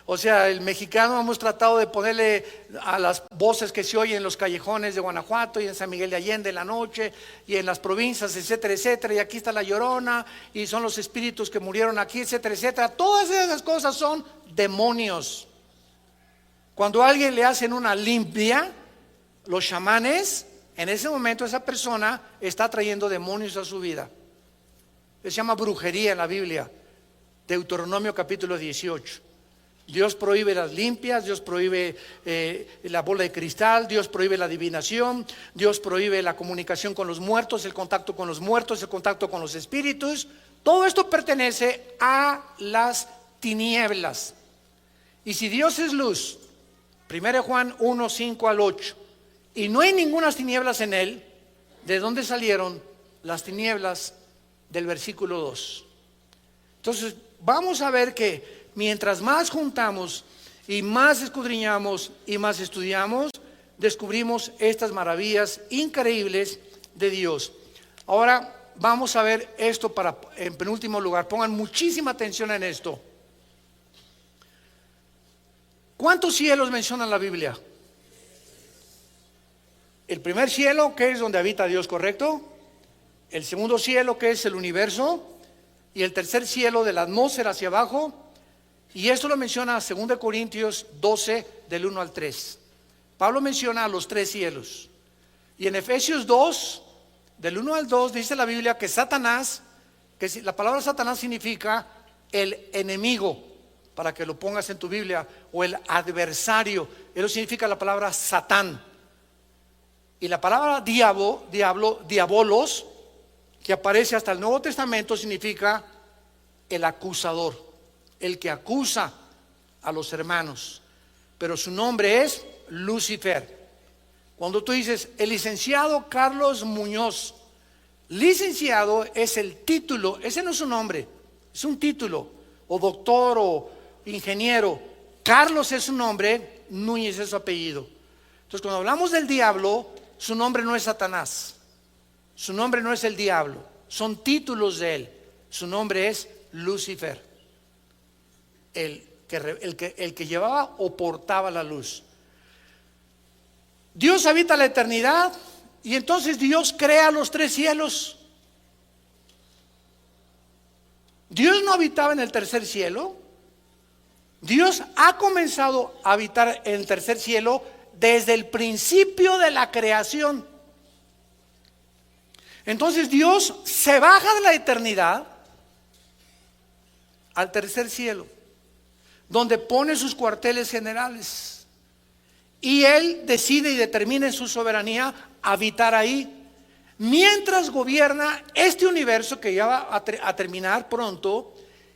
O sea, el mexicano hemos tratado de ponerle a las voces que se oyen en los callejones de Guanajuato y en San Miguel de Allende en la noche y en las provincias, etcétera, etcétera. Y aquí está la llorona y son los espíritus que murieron aquí, etcétera, etcétera. Todas esas cosas son demonios. Cuando a alguien le hacen una limpia, los chamanes, en ese momento esa persona está trayendo demonios a su vida. Se llama brujería en la Biblia, Deuteronomio capítulo 18. Dios prohíbe las limpias, Dios prohíbe la bola de cristal, Dios prohíbe la adivinación, Dios prohíbe la comunicación con los muertos, el contacto con los muertos, el contacto con los espíritus. Todo esto pertenece a las tinieblas. Y si Dios es luz, 1 Juan 1, 5 al 8, y no hay ninguna tinieblas en él, ¿de dónde salieron las tinieblas del versículo 2? Entonces vamos a ver que mientras más juntamos y más escudriñamos y más estudiamos, descubrimos estas maravillas increíbles de Dios. Ahora vamos a ver esto en penúltimo lugar. Pongan muchísima atención en esto. ¿Cuántos cielos menciona la Biblia? El primer cielo, que es donde habita Dios, ¿correcto? El segundo cielo, que es el universo, y el tercer cielo de la atmósfera hacia abajo. Y esto lo menciona 2 Corintios 12 del 1 al 3. Pablo menciona a los 3 cielos. Y en Efesios 2 del 1 al 2 dice la Biblia que Satanás, que la palabra Satanás significa el enemigo, para que lo pongas en tu Biblia, o el adversario. Eso significa la palabra Satán. Y la palabra diabolos, que aparece hasta el Nuevo Testamento, significa el acusador, el que acusa a los hermanos. Pero su nombre es Lucifer. Cuando tú dices el licenciado Carlos Muñoz, licenciado es el título, ese no es su nombre, es un título, o doctor o ingeniero. Carlos es su nombre, Núñez es su apellido. Entonces, cuando hablamos del diablo, su nombre no es Satanás, su nombre no es el diablo, son títulos de él. Su nombre es Lucifer, el que llevaba o portaba la luz. Dios habita la eternidad, y entonces Dios crea los 3 cielos. Dios no habitaba en el tercer cielo. Dios ha comenzado a habitar en el tercer cielo desde el principio de la creación. Entonces Dios se baja de la eternidad al tercer cielo, donde pone sus cuarteles generales, y Él decide y determina en su soberanía habitar ahí, mientras gobierna este universo que ya va a terminar pronto.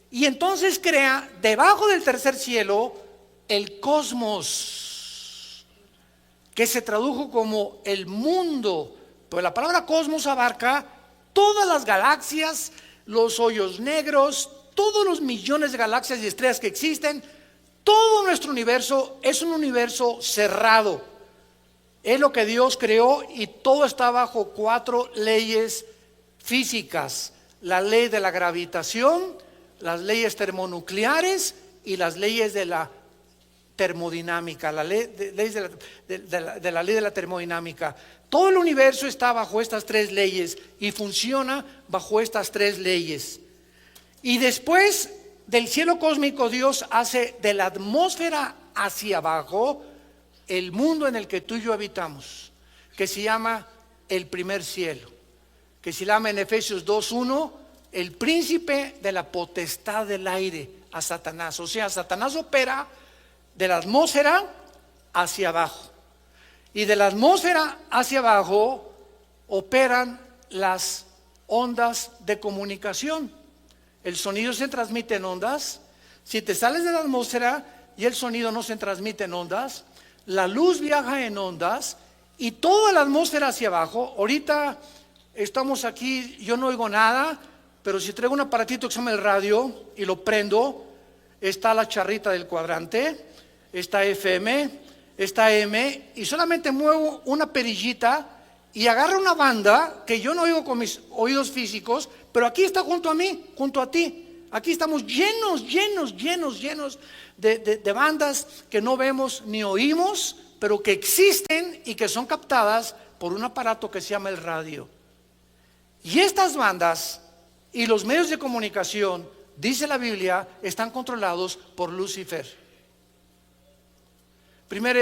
Y entonces crea debajo del tercer cielo el cosmos, que se tradujo como el mundo. Pero la palabra cosmos abarca todas las galaxias, los hoyos negros, todos los millones de galaxias y estrellas que existen. Todo nuestro universo es un universo cerrado. Es lo que Dios creó, y todo está bajo 4 leyes físicas: la ley de la gravitación, las leyes termonucleares y las leyes de la termodinámica, la ley de la ley de la termodinámica. Todo el universo está bajo estas 3 leyes y funciona bajo estas 3 leyes. Y después del cielo cósmico, Dios hace de la atmósfera hacia abajo el mundo en el que tú y yo habitamos, que se llama el primer cielo, que se llama en Efesios 2:1 el príncipe de la potestad del aire, a Satanás. O sea, Satanás opera de la atmósfera hacia abajo, y de la atmósfera hacia abajo operan las ondas de comunicación. El sonido se transmite en ondas. Si te sales de la atmósfera y el sonido no se transmite en ondas, la luz viaja en ondas, y toda la atmósfera hacia abajo. Ahorita estamos aquí, yo no oigo nada, pero si traigo un aparatito que se llama el radio y lo prendo, está la charrita del cuadrante, está FM, está M, y solamente muevo una perillita y agarra una banda que yo no oigo con mis oídos físicos, pero aquí está junto a mí, junto a ti. Aquí estamos llenos de bandas que no vemos ni oímos, pero que existen y que son captadas por un aparato que se llama el radio. Y estas bandas y los medios de comunicación, dice la Biblia, están controlados por Lucifer. Primero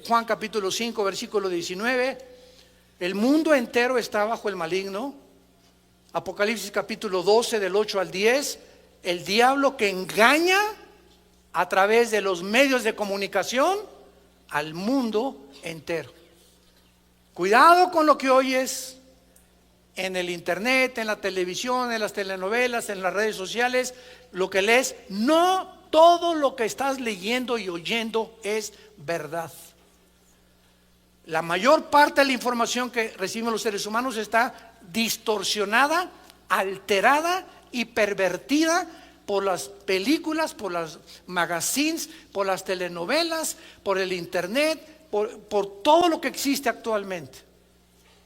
Juan capítulo 5 versículo 19: el mundo entero está bajo el maligno. Apocalipsis capítulo 12 del 8 al 10: el diablo que engaña a través de los medios de comunicación al mundo entero. Cuidado con lo que oyes en el internet, en la televisión, en las telenovelas, en las redes sociales, lo que lees. No todo lo que estás leyendo y oyendo es verdad. La mayor parte de la información que reciben los seres humanos está distorsionada, alterada y pervertida por las películas, por las magazines, por las telenovelas, por el internet, por todo lo que existe actualmente.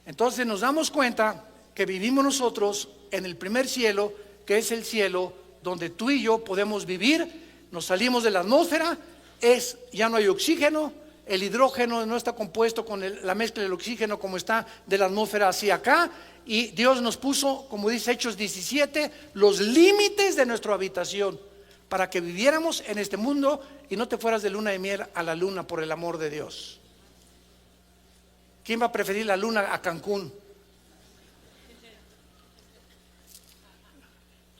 Entonces nos damos cuenta que vivimos nosotros en el primer cielo, que es el cielo donde tú y yo podemos vivir. Nos salimos de la atmósfera, ya no hay oxígeno, el hidrógeno no está compuesto con la mezcla del oxígeno como está de la atmósfera hacia acá, y Dios nos puso, como dice Hechos 17, los límites de nuestra habitación para que viviéramos en este mundo y no te fueras de luna de miel a la luna, por el amor de Dios. ¿Quién va a preferir la luna a Cancún?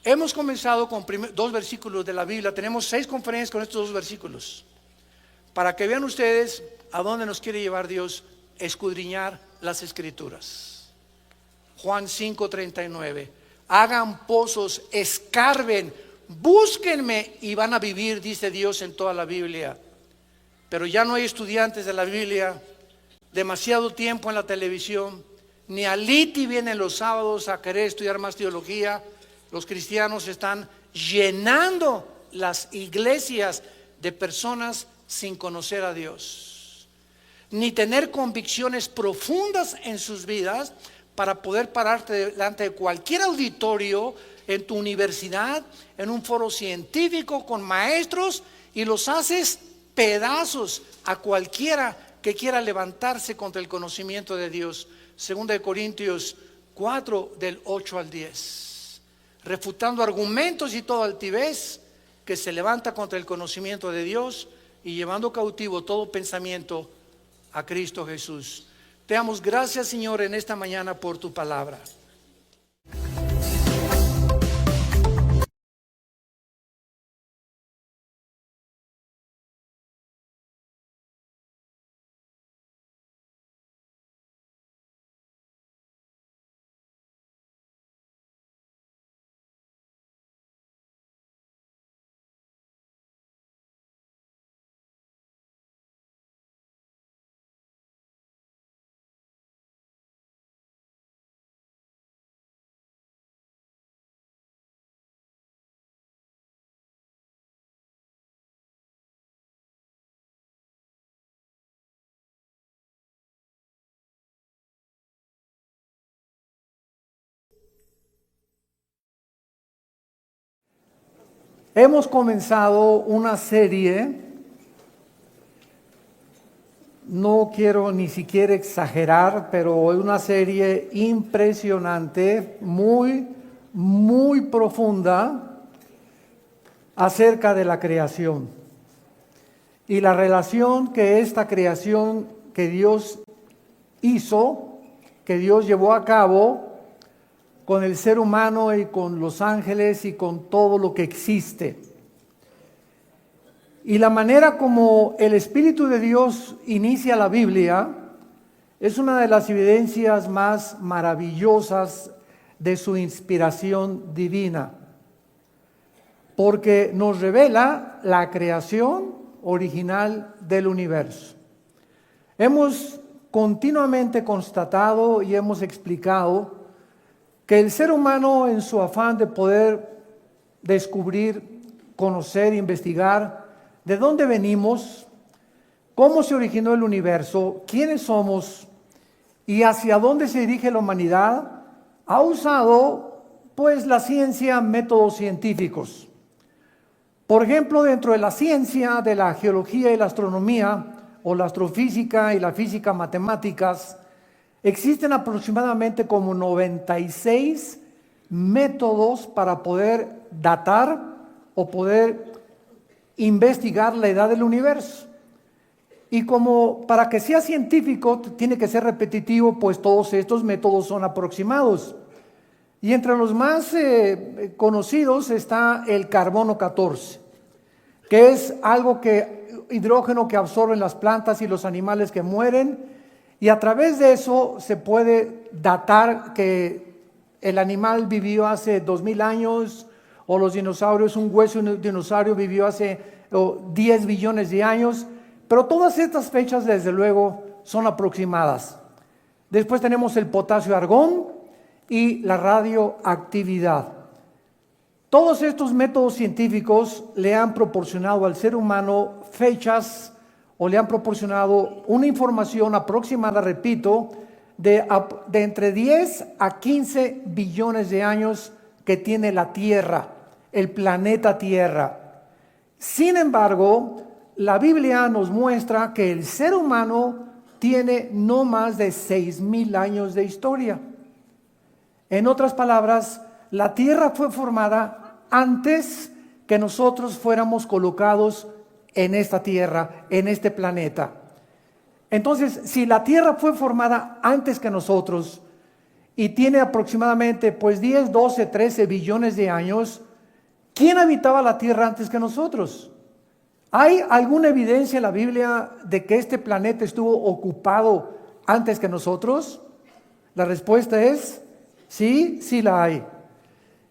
Hemos comenzado con 2 versículos de la Biblia. Tenemos 6 conferencias con estos 2 versículos, para que vean ustedes a dónde nos quiere llevar Dios: escudriñar las Escrituras. Juan 5:39: hagan pozos, escarben, búsquenme y van a vivir, dice Dios en toda la Biblia. Pero ya no hay estudiantes de la Biblia, demasiado tiempo en la televisión, ni Aliti viene los sábados a querer estudiar más teología. Los cristianos están llenando las iglesias de personas sin conocer a Dios, ni tener convicciones profundas en sus vidas para poder pararte delante de cualquier auditorio, en tu universidad, en un foro científico con maestros, y los haces pedazos a cualquiera que quiera levantarse contra el conocimiento de Dios. Segunda de Corintios 4 del 8 al 10. Refutando argumentos y toda altivez que se levanta contra el conocimiento de Dios, y llevando cautivo todo pensamiento a Cristo Jesús. Te damos gracias, Señor, en esta mañana por tu palabra. Hemos comenzado una serie, no quiero ni siquiera exagerar, pero es una serie impresionante, muy profunda acerca de la creación y la relación que esta creación que Dios hizo, que Dios llevó a cabo con el ser humano y con los ángeles y con todo lo que existe. Y la manera como el Espíritu de Dios inicia la Biblia es una de las evidencias más maravillosas de su inspiración divina, porque nos revela la creación original del universo. Hemos continuamente constatado y hemos explicado que el ser humano, en su afán de poder descubrir, conocer, investigar de dónde venimos, cómo se originó el universo, quiénes somos y hacia dónde se dirige la humanidad, ha usado pues la ciencia, métodos científicos. Por ejemplo, dentro de la ciencia de la geología y la astronomía, o la astrofísica y la física matemáticas, existen aproximadamente como 96 métodos para poder datar o poder investigar la edad del universo. Y como para que sea científico tiene que ser repetitivo, pues todos estos métodos son aproximados. Y entre los más conocidos está el carbono 14, que es hidrógeno que absorben las plantas y los animales que mueren, y a través de eso se puede datar que el animal vivió hace 2000 años, o los dinosaurios, un hueso de un dinosaurio vivió hace 10 billones de años, pero todas estas fechas desde luego son aproximadas. Después tenemos el potasio-argón y la radioactividad. Todos estos métodos científicos le han proporcionado al ser humano fechas o le han proporcionado una información aproximada, repito, de entre 10 a 15 billones de años que tiene la Tierra, el planeta Tierra. Sin embargo, la Biblia nos muestra que el ser humano tiene no más de 6,000 años de historia. En otras palabras, la Tierra fue formada antes que nosotros fuéramos colocados en esta Tierra, en este planeta. Entonces, si la Tierra fue formada antes que nosotros y tiene aproximadamente 10, 12, 13 billones de años, ¿quién habitaba la Tierra antes que nosotros? ¿Hay alguna evidencia en la Biblia de que este planeta estuvo ocupado antes que nosotros? La respuesta es sí, sí la hay.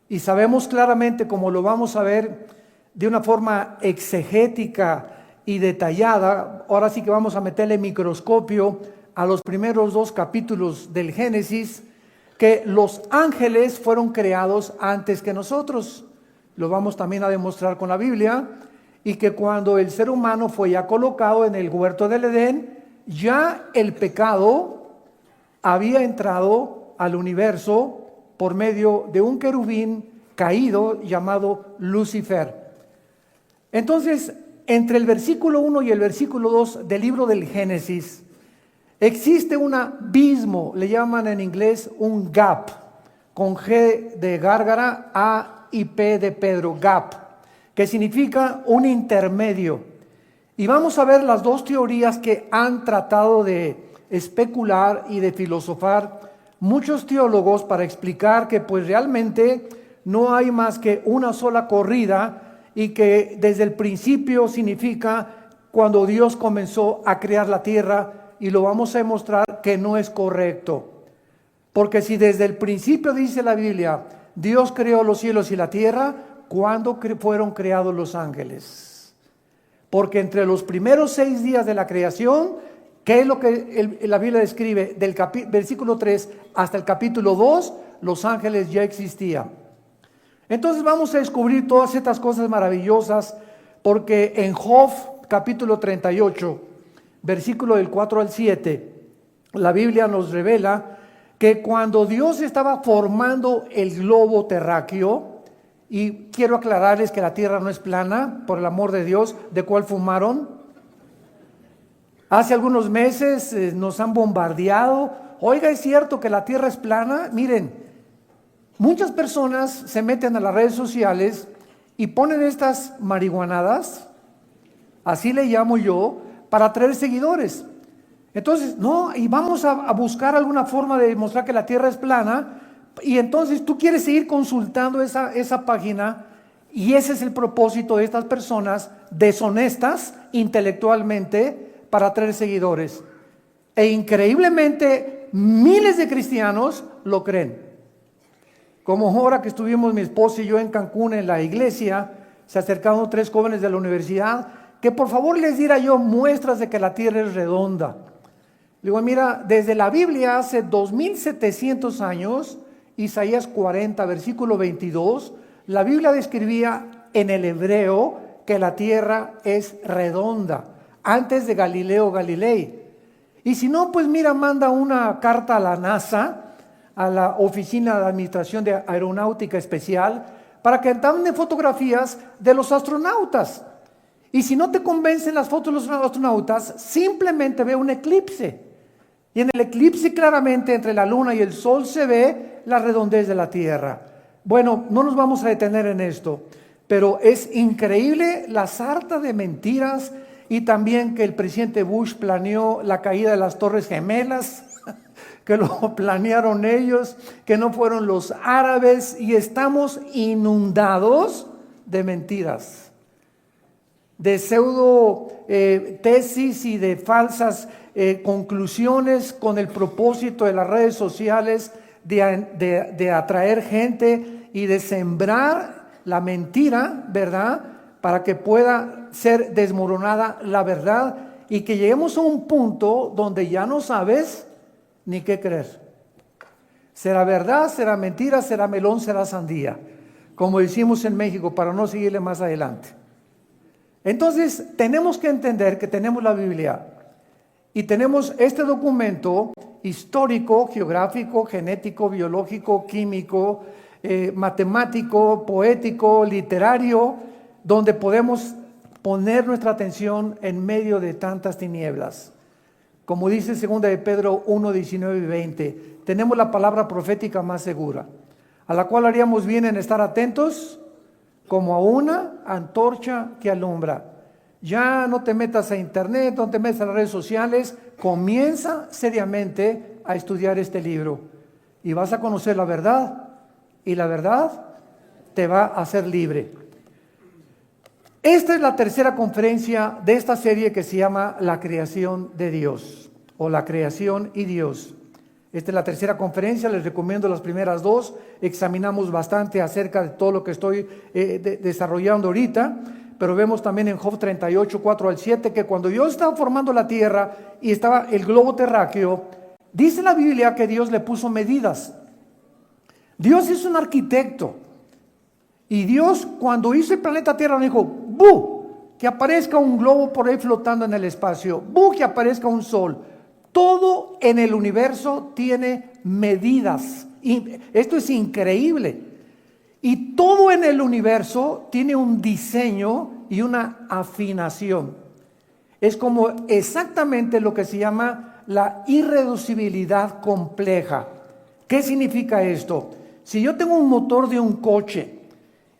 Y sabemos claramente, como lo vamos a ver de una forma exegética y detallada, ahora sí que vamos a meterle microscopio a los primeros 2 capítulos del Génesis, que los ángeles fueron creados antes que nosotros. Lo vamos también a demostrar con la Biblia, y que cuando el ser humano fue ya colocado en el huerto del Edén, ya el pecado había entrado al universo por medio de un querubín caído llamado Lucifer. Entonces, entre el versículo 1 y el versículo 2 del libro del Génesis, existe un abismo, le llaman en inglés un gap, con G de gárgara, A y P de Pedro, gap, que significa un intermedio. Y vamos a ver las 2 teorías que han tratado de especular y de filosofar muchos teólogos para explicar que pues realmente no hay más que una sola corrida, y que desde el principio significa cuando Dios comenzó a crear la tierra, y lo vamos a demostrar que no es correcto. Porque si desde el principio dice la Biblia, Dios creó los cielos y la tierra, ¿cuándo fueron creados los ángeles? Porque entre los primeros 6 días de la creación, ¿qué es lo que la Biblia describe? Del versículo 3 hasta el capítulo 2, los ángeles ya existían. Entonces vamos a descubrir todas estas cosas maravillosas, porque en Job capítulo 38, versículo del 4 al 7, la Biblia nos revela que cuando Dios estaba formando el globo terráqueo, Y quiero aclararles que la tierra no es plana, por el amor de Dios. ¿De cuál fumaron? Hace algunos meses nos han bombardeado. Oiga, ¿es cierto que la tierra es plana? Miren, muchas personas se meten a las redes sociales y ponen estas marihuanadas, así le llamo yo, para atraer seguidores. Entonces, no, y vamos a buscar alguna forma de demostrar que la tierra es plana, y entonces tú quieres seguir consultando esa página, y ese es el propósito de estas personas deshonestas intelectualmente para atraer seguidores. E increíblemente, miles de cristianos lo creen. Como ahora que estuvimos mi esposa y yo en Cancún en la iglesia, se acercaron 3 jóvenes de la universidad, que por favor les diera yo muestras de que la tierra es redonda. Digo, mira, desde la Biblia hace 2700 años, Isaías 40, versículo 22, la Biblia describía en el hebreo que la tierra es redonda, antes de Galileo Galilei. Y si no, pues mira, manda una carta a la NASA, a la Oficina de Administración de Aeronáutica Especial, para que tomen fotografías de los astronautas. Y si no te convencen las fotos de los astronautas, simplemente ve un eclipse. Y en el eclipse claramente entre la luna y el sol se ve la redondez de la tierra. Bueno, no nos vamos a detener en esto, pero es increíble la sarta de mentiras, y también que el presidente Bush planeó la caída de las Torres Gemelas, que lo planearon ellos, que no fueron los árabes, y estamos inundados de mentiras, de pseudo tesis y de falsas conclusiones con el propósito de las redes sociales de atraer gente y de sembrar la mentira, ¿verdad?, para que pueda ser desmoronada la verdad y que lleguemos a un punto donde ya no sabes ni qué creer. ¿Será verdad? ¿Será mentira? ¿Será melón? ¿Será sandía? Como decimos en México, para no seguirle más adelante. Entonces, tenemos que entender que tenemos la Biblia y tenemos este documento histórico, geográfico, genético, biológico, químico, matemático, poético, literario, donde podemos poner nuestra atención en medio de tantas tinieblas. Como dice 2 de Pedro 1, 19 y 20, tenemos la palabra profética más segura, a la cual haríamos bien en estar atentos como a una antorcha que alumbra. Ya no te metas a internet, no te metas a las redes sociales, comienza seriamente a estudiar este libro y vas a conocer la verdad, y la verdad te va a hacer libre. Esta es la tercera conferencia de esta serie que se llama La creación de Dios, o La creación y Dios. Esta es la tercera conferencia, les recomiendo las primeras 2. Examinamos bastante acerca de todo lo que estoy desarrollando ahorita, pero vemos también en Job 38, 4 al 7, que cuando Dios estaba formando la tierra y estaba el globo terráqueo, dice la Biblia que Dios le puso medidas. Dios es un arquitecto. Y Dios, cuando hizo el planeta Tierra, dijo: ¡bu! Que aparezca un globo por ahí flotando en el espacio. ¡Bu! Que aparezca un sol. Todo en el universo tiene medidas. Y esto es increíble. Y todo en el universo tiene un diseño y una afinación. Es como exactamente lo que se llama la irreducibilidad compleja. ¿Qué significa esto? Si yo tengo un motor de un coche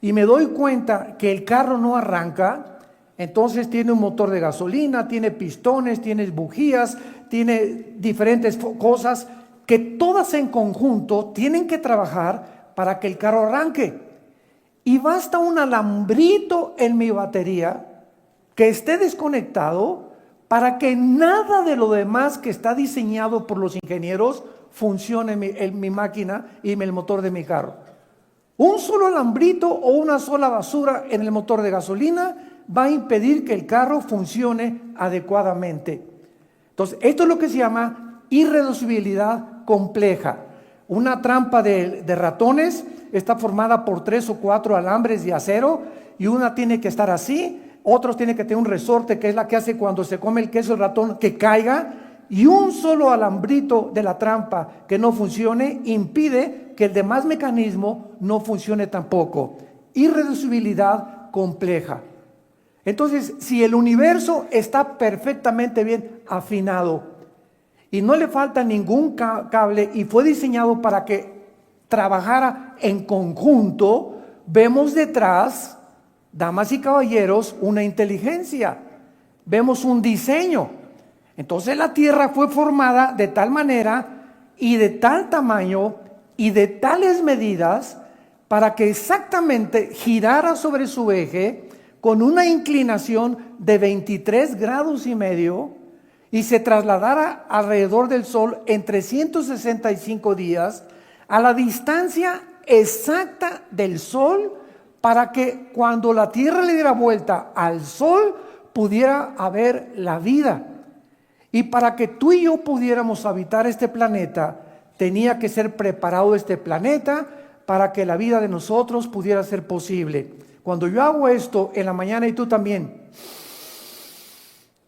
y me doy cuenta que el carro no arranca, entonces tiene un motor de gasolina, tiene pistones, tiene bujías, tiene diferentes cosas que todas en conjunto tienen que trabajar para que el carro arranque. Y basta un alambrito en mi batería que esté desconectado para que nada de lo demás que está diseñado por los ingenieros funcione en mi máquina y en el motor de mi carro. Un solo alambrito o una sola basura en el motor de gasolina va a impedir que el carro funcione adecuadamente. Entonces, esto es lo que se llama irreducibilidad compleja. Una trampa de ratones está formada por 3 o 4 alambres de acero, y una tiene que estar así, otros tienen que tener un resorte, que es la que hace cuando se come el queso el ratón que caiga, y un solo alambrito de la trampa que no funcione impide que el demás mecanismo no funcione tampoco. irreducibilidad compleja. Entonces, si el universo está perfectamente bien afinado y no le falta ningún cable y fue diseñado para que trabajara en conjunto, vemos detrás, damas y caballeros, una inteligencia, vemos un diseño. Entonces la Tierra fue formada de tal manera y de tal tamaño y de tales medidas para que exactamente girara sobre su eje con una inclinación de 23 grados y medio y se trasladara alrededor del Sol en 365 días a la distancia exacta del Sol, para que cuando la Tierra le diera vuelta al Sol pudiera haber la vida. Y para que tú y yo pudiéramos habitar este planeta, tenía que ser preparado este planeta para que la vida de nosotros pudiera ser posible. Cuando yo hago esto en la mañana y tú también,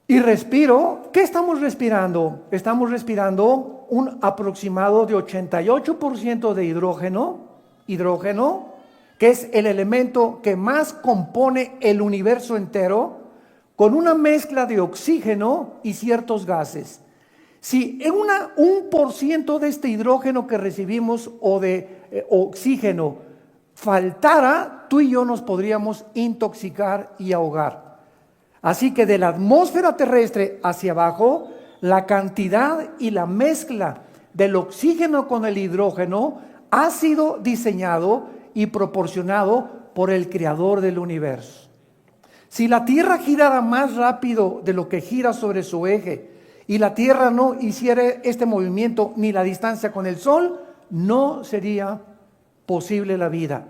y respiro, ¿qué estamos respirando? Estamos respirando un aproximado de 88% de hidrógeno, que es el elemento que más compone el universo entero, con una mezcla de oxígeno y ciertos gases. Si en 1% de este hidrógeno que recibimos o de oxígeno faltara, tú y yo nos podríamos intoxicar y ahogar. Así que de la atmósfera terrestre hacia abajo, la cantidad y la mezcla del oxígeno con el hidrógeno ha sido diseñado y proporcionado por el Creador del universo. Si la Tierra girara más rápido de lo que gira sobre su eje y la Tierra no hiciera este movimiento ni la distancia con el Sol, no sería posible la vida.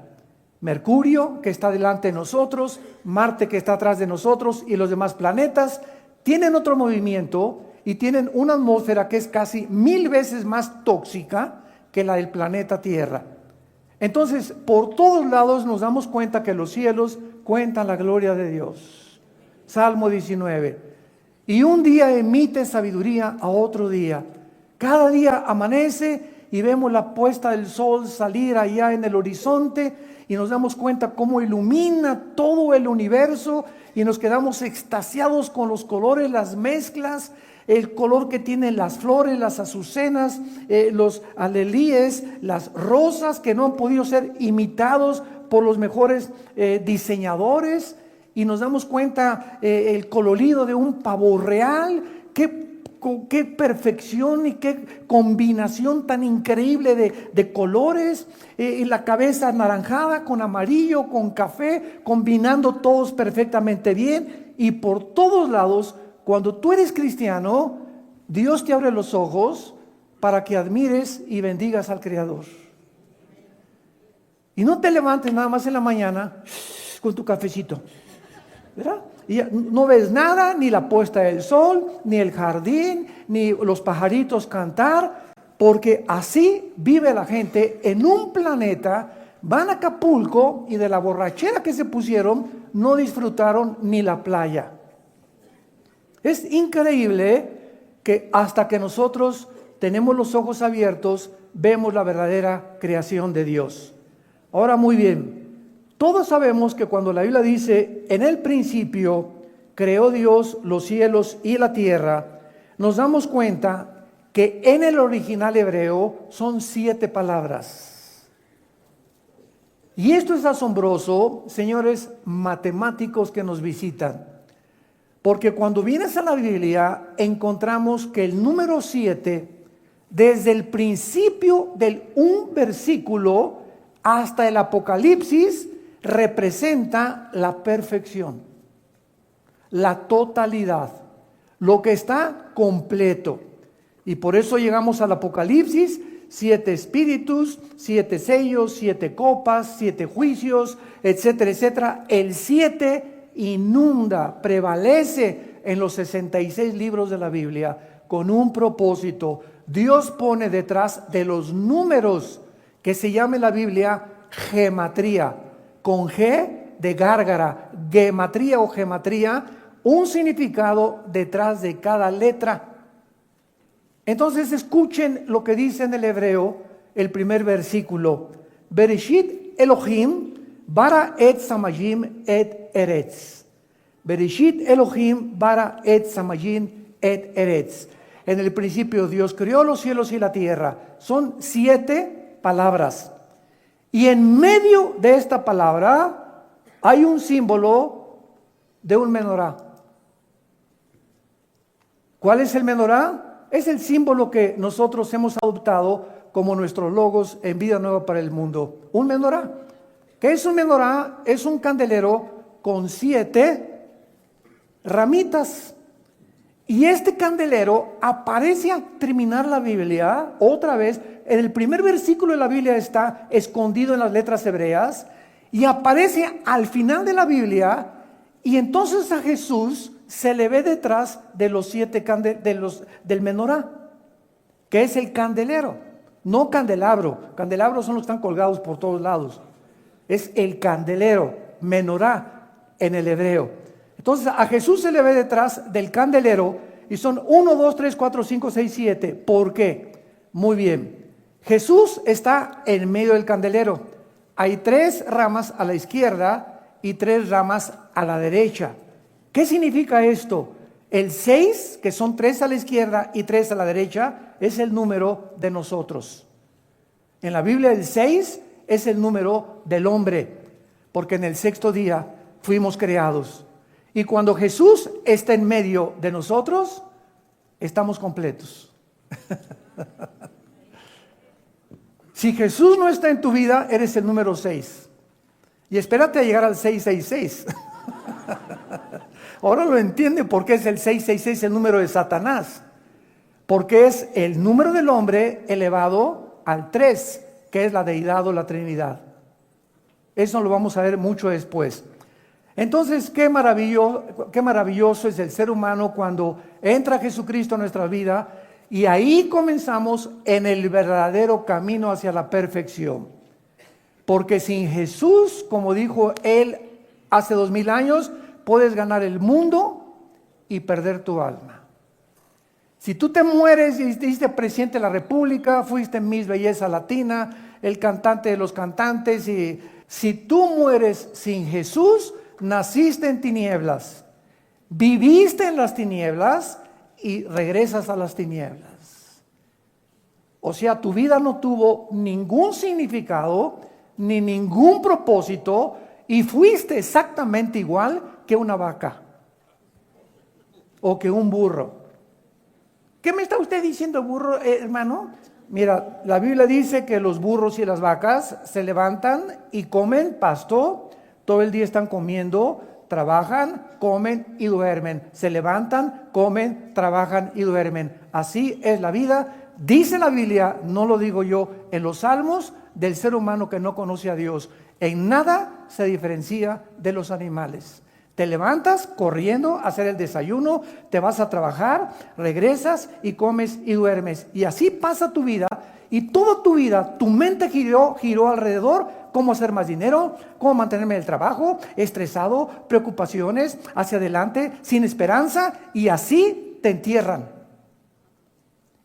Mercurio, que está delante de nosotros, Marte, que está atrás de nosotros, y los demás planetas tienen otro movimiento y tienen una atmósfera que es casi 1000 veces más tóxica que la del planeta Tierra. Entonces, por todos lados nos damos cuenta que los cielos cuentan la gloria de Dios. Salmo 19. Y un día emite sabiduría a otro día. Cada día amanece y vemos la puesta del sol salir allá en el horizonte y nos damos cuenta cómo ilumina todo el universo y nos quedamos extasiados con los colores, las mezclas, el color que tienen las flores, las azucenas, los alelíes, las rosas que no han podido ser imitados por los mejores diseñadores, y nos damos cuenta el colorido de un pavo real. Qué perfección y qué combinación tan increíble de colores, y la cabeza anaranjada con amarillo, con café, combinando todos perfectamente bien. Y por todos lados, cuando tú eres cristiano, Dios te abre los ojos para que admires y bendigas al Creador. Y no te levantes nada más en la mañana con tu cafecito, ¿verdad? Y no ves nada, ni la puesta del sol, ni el jardín, ni los pajaritos cantar, porque así vive la gente en un planeta. Van a Acapulco y de la borrachera que se pusieron no disfrutaron ni la playa. Es increíble que hasta que nosotros tenemos los ojos abiertos, vemos la verdadera creación de Dios. Ahora, muy bien, todos sabemos que cuando la Biblia dice, en el principio creó Dios los cielos y la tierra, nos damos cuenta que en el original hebreo son 7 palabras. Y esto es asombroso, señores matemáticos que nos visitan, porque cuando vienes a la Biblia encontramos que el número 7, desde el principio del un versículo hasta el Apocalipsis, representa la perfección, la totalidad, lo que está completo. Y por eso llegamos al Apocalipsis: 7 espíritus, 7 sellos, 7 copas, 7 juicios, etcétera, etcétera. El 7 inunda, prevalece en los 66 libros de la Biblia con un propósito. Dios pone detrás de los números, que se llama en la Biblia gematría, con G de gárgara, gematría o gematría, un significado detrás de cada letra. Entonces escuchen lo que dice en el hebreo el primer versículo: Bereshit Elohim bara et samayim et eretz. Bereshit Elohim bara et samayim et eretz. En el principio Dios creó los cielos y la tierra. Son 7 palabras. Y en medio de esta palabra hay un símbolo de un menorá. ¿Cuál es el menorá? Es el símbolo que nosotros hemos adoptado como nuestros logos en Vida Nueva para el Mundo. Un menorá. ¿Qué es un menorá? Es un candelero con 7 ramitas. Y este candelero aparece al terminar la Biblia, otra vez, en el primer versículo de la Biblia está escondido en las letras hebreas, y aparece al final de la Biblia, y entonces a Jesús se le ve detrás de los 7 del menorá, que es el candelero, no candelabro. Candelabros son los que están colgados por todos lados. Es el candelero, menorá en el hebreo. Entonces a Jesús se le ve detrás del candelero y son 1, 2, 3, 4, 5, 6, 7. ¿Por qué? Muy bien. Jesús está en medio del candelero. Hay 3 ramas a la izquierda y 3 ramas a la derecha. ¿Qué significa esto? El 6, que son 3 a la izquierda y 3 a la derecha, es el número de nosotros. En la Biblia el 6 es el número del hombre, porque en el 6º día fuimos creados. Y cuando Jesús está en medio de nosotros, estamos completos. Si Jesús no está en tu vida, eres el número 6. Y espérate a llegar al 666. Ahora lo entiende por qué es el 666 el número de Satanás. Porque es el número del hombre elevado al 3, que es la deidad o la Trinidad. Eso lo vamos a ver mucho después. Entonces, qué maravilloso es el ser humano cuando entra Jesucristo a nuestra vida, y ahí comenzamos en el verdadero camino hacia la perfección. Porque sin Jesús, como dijo él hace 2000 años, puedes ganar el mundo y perder tu alma. Si tú te mueres y fuiste presidente de la República, fuiste Miss Belleza Latina, el cantante de los cantantes, y si tú mueres sin Jesús, naciste en tinieblas, viviste en las tinieblas y regresas a las tinieblas. O sea, tu vida no tuvo ningún significado ni ningún propósito y fuiste exactamente igual que una vaca o que un burro. ¿Qué me está usted diciendo, burro, hermano? Mira, la Biblia dice que los burros y las vacas se levantan y comen pasto. Todo el día están comiendo, trabajan, comen y duermen. Se levantan, comen, trabajan y duermen. Así es la vida. Dice la Biblia, no lo digo yo, en los Salmos, del ser humano que no conoce a Dios. En nada se diferencia de los animales. Te levantas corriendo a hacer el desayuno, te vas a trabajar, regresas y comes y duermes. Y así pasa tu vida. Y toda tu vida, tu mente giró alrededor. Cómo hacer más dinero, cómo mantenerme en el trabajo, estresado, preocupaciones, hacia adelante, sin esperanza, y así te entierran.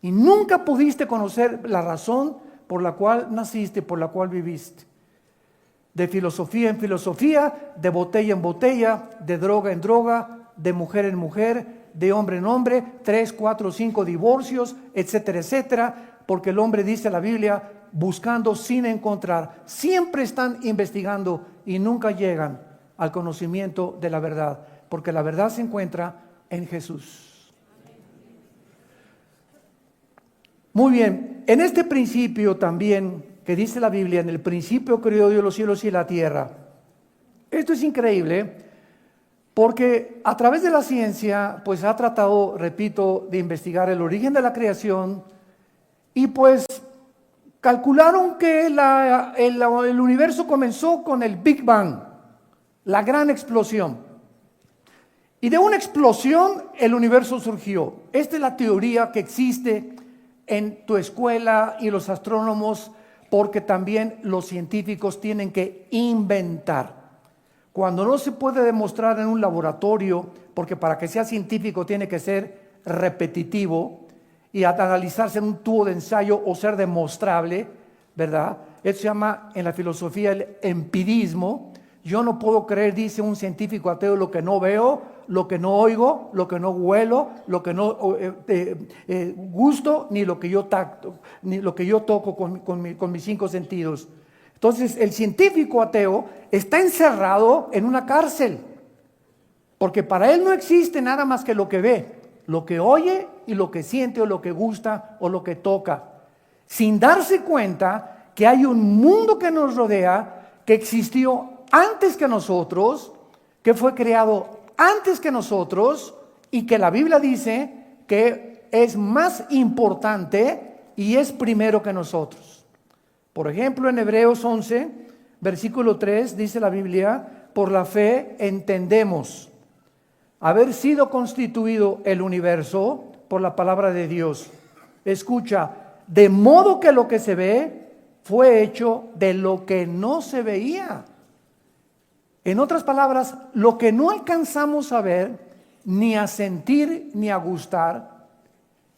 Y nunca pudiste conocer la razón por la cual naciste, por la cual viviste. De filosofía en filosofía, de botella en botella, de droga en droga, de mujer en mujer, de hombre en hombre, 3, 4, 5 divorcios, etcétera, etcétera. Porque el hombre, dice la Biblia, buscando sin encontrar. Siempre están investigando y nunca llegan al conocimiento de la verdad. Porque la verdad se encuentra en Jesús. Muy bien, en este principio también, que dice la Biblia, en el principio creó Dios los cielos y la tierra. Esto es increíble, porque a través de la ciencia, pues ha tratado, repito, de investigar el origen de la creación. Y pues calcularon que el universo comenzó con el Big Bang, la gran explosión. Y de una explosión el universo surgió. Esta es la teoría que existe en tu escuela y los astrónomos, porque también los científicos tienen que inventar. Cuando no se puede demostrar en un laboratorio, porque para que sea científico tiene que ser repetitivo, y analizarse en un tubo de ensayo o ser demostrable, ¿verdad? Eso se llama en la filosofía el empirismo. Yo no puedo creer, dice un científico ateo, lo que no veo, lo que no oigo, lo que no huelo, lo que no gusto, ni lo que yo tacto, ni lo que yo toco con mis 5 sentidos. Entonces, el científico ateo está encerrado en una cárcel, porque para él no existe nada más que lo que ve, lo que oye y lo que siente o lo que gusta o lo que toca, sin darse cuenta que hay un mundo que nos rodea, que existió antes que nosotros, que fue creado antes que nosotros y que la Biblia dice que es más importante y es primero que nosotros. Por ejemplo, en Hebreos 11, versículo 3, dice la Biblia: por la fe entendemos haber sido constituido el universo por la palabra de Dios. Escucha, de modo que lo que se ve fue hecho de lo que no se veía. En otras palabras, lo que no alcanzamos a ver, ni a sentir, ni a gustar,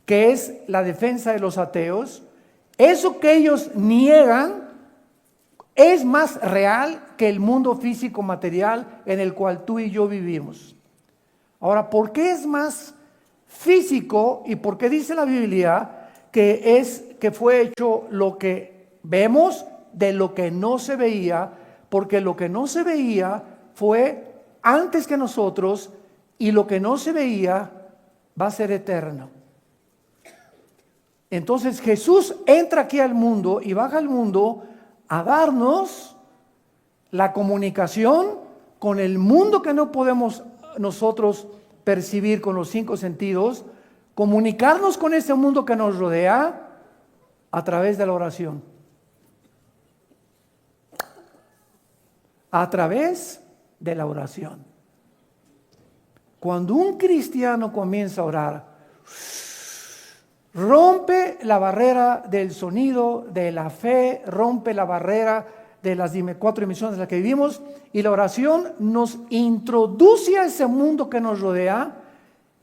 que es la defensa de los ateos, eso que ellos niegan es más real que el mundo físico material en el cual tú y yo vivimos. Ahora, ¿por qué es más físico y por qué dice la Biblia que fue hecho lo que vemos de lo que no se veía? Porque lo que no se veía fue antes que nosotros y lo que no se veía va a ser eterno. Entonces Jesús entra aquí al mundo y baja al mundo a darnos la comunicación con el mundo que no podemos nosotros percibir con los 5 sentidos, comunicarnos con ese mundo que nos rodea a través de la oración. A través de la oración. Cuando un cristiano comienza a orar, rompe la barrera del sonido, de la fe, rompe la barrera de las 4 dimensiones en las que vivimos, y la oración nos introduce a ese mundo que nos rodea,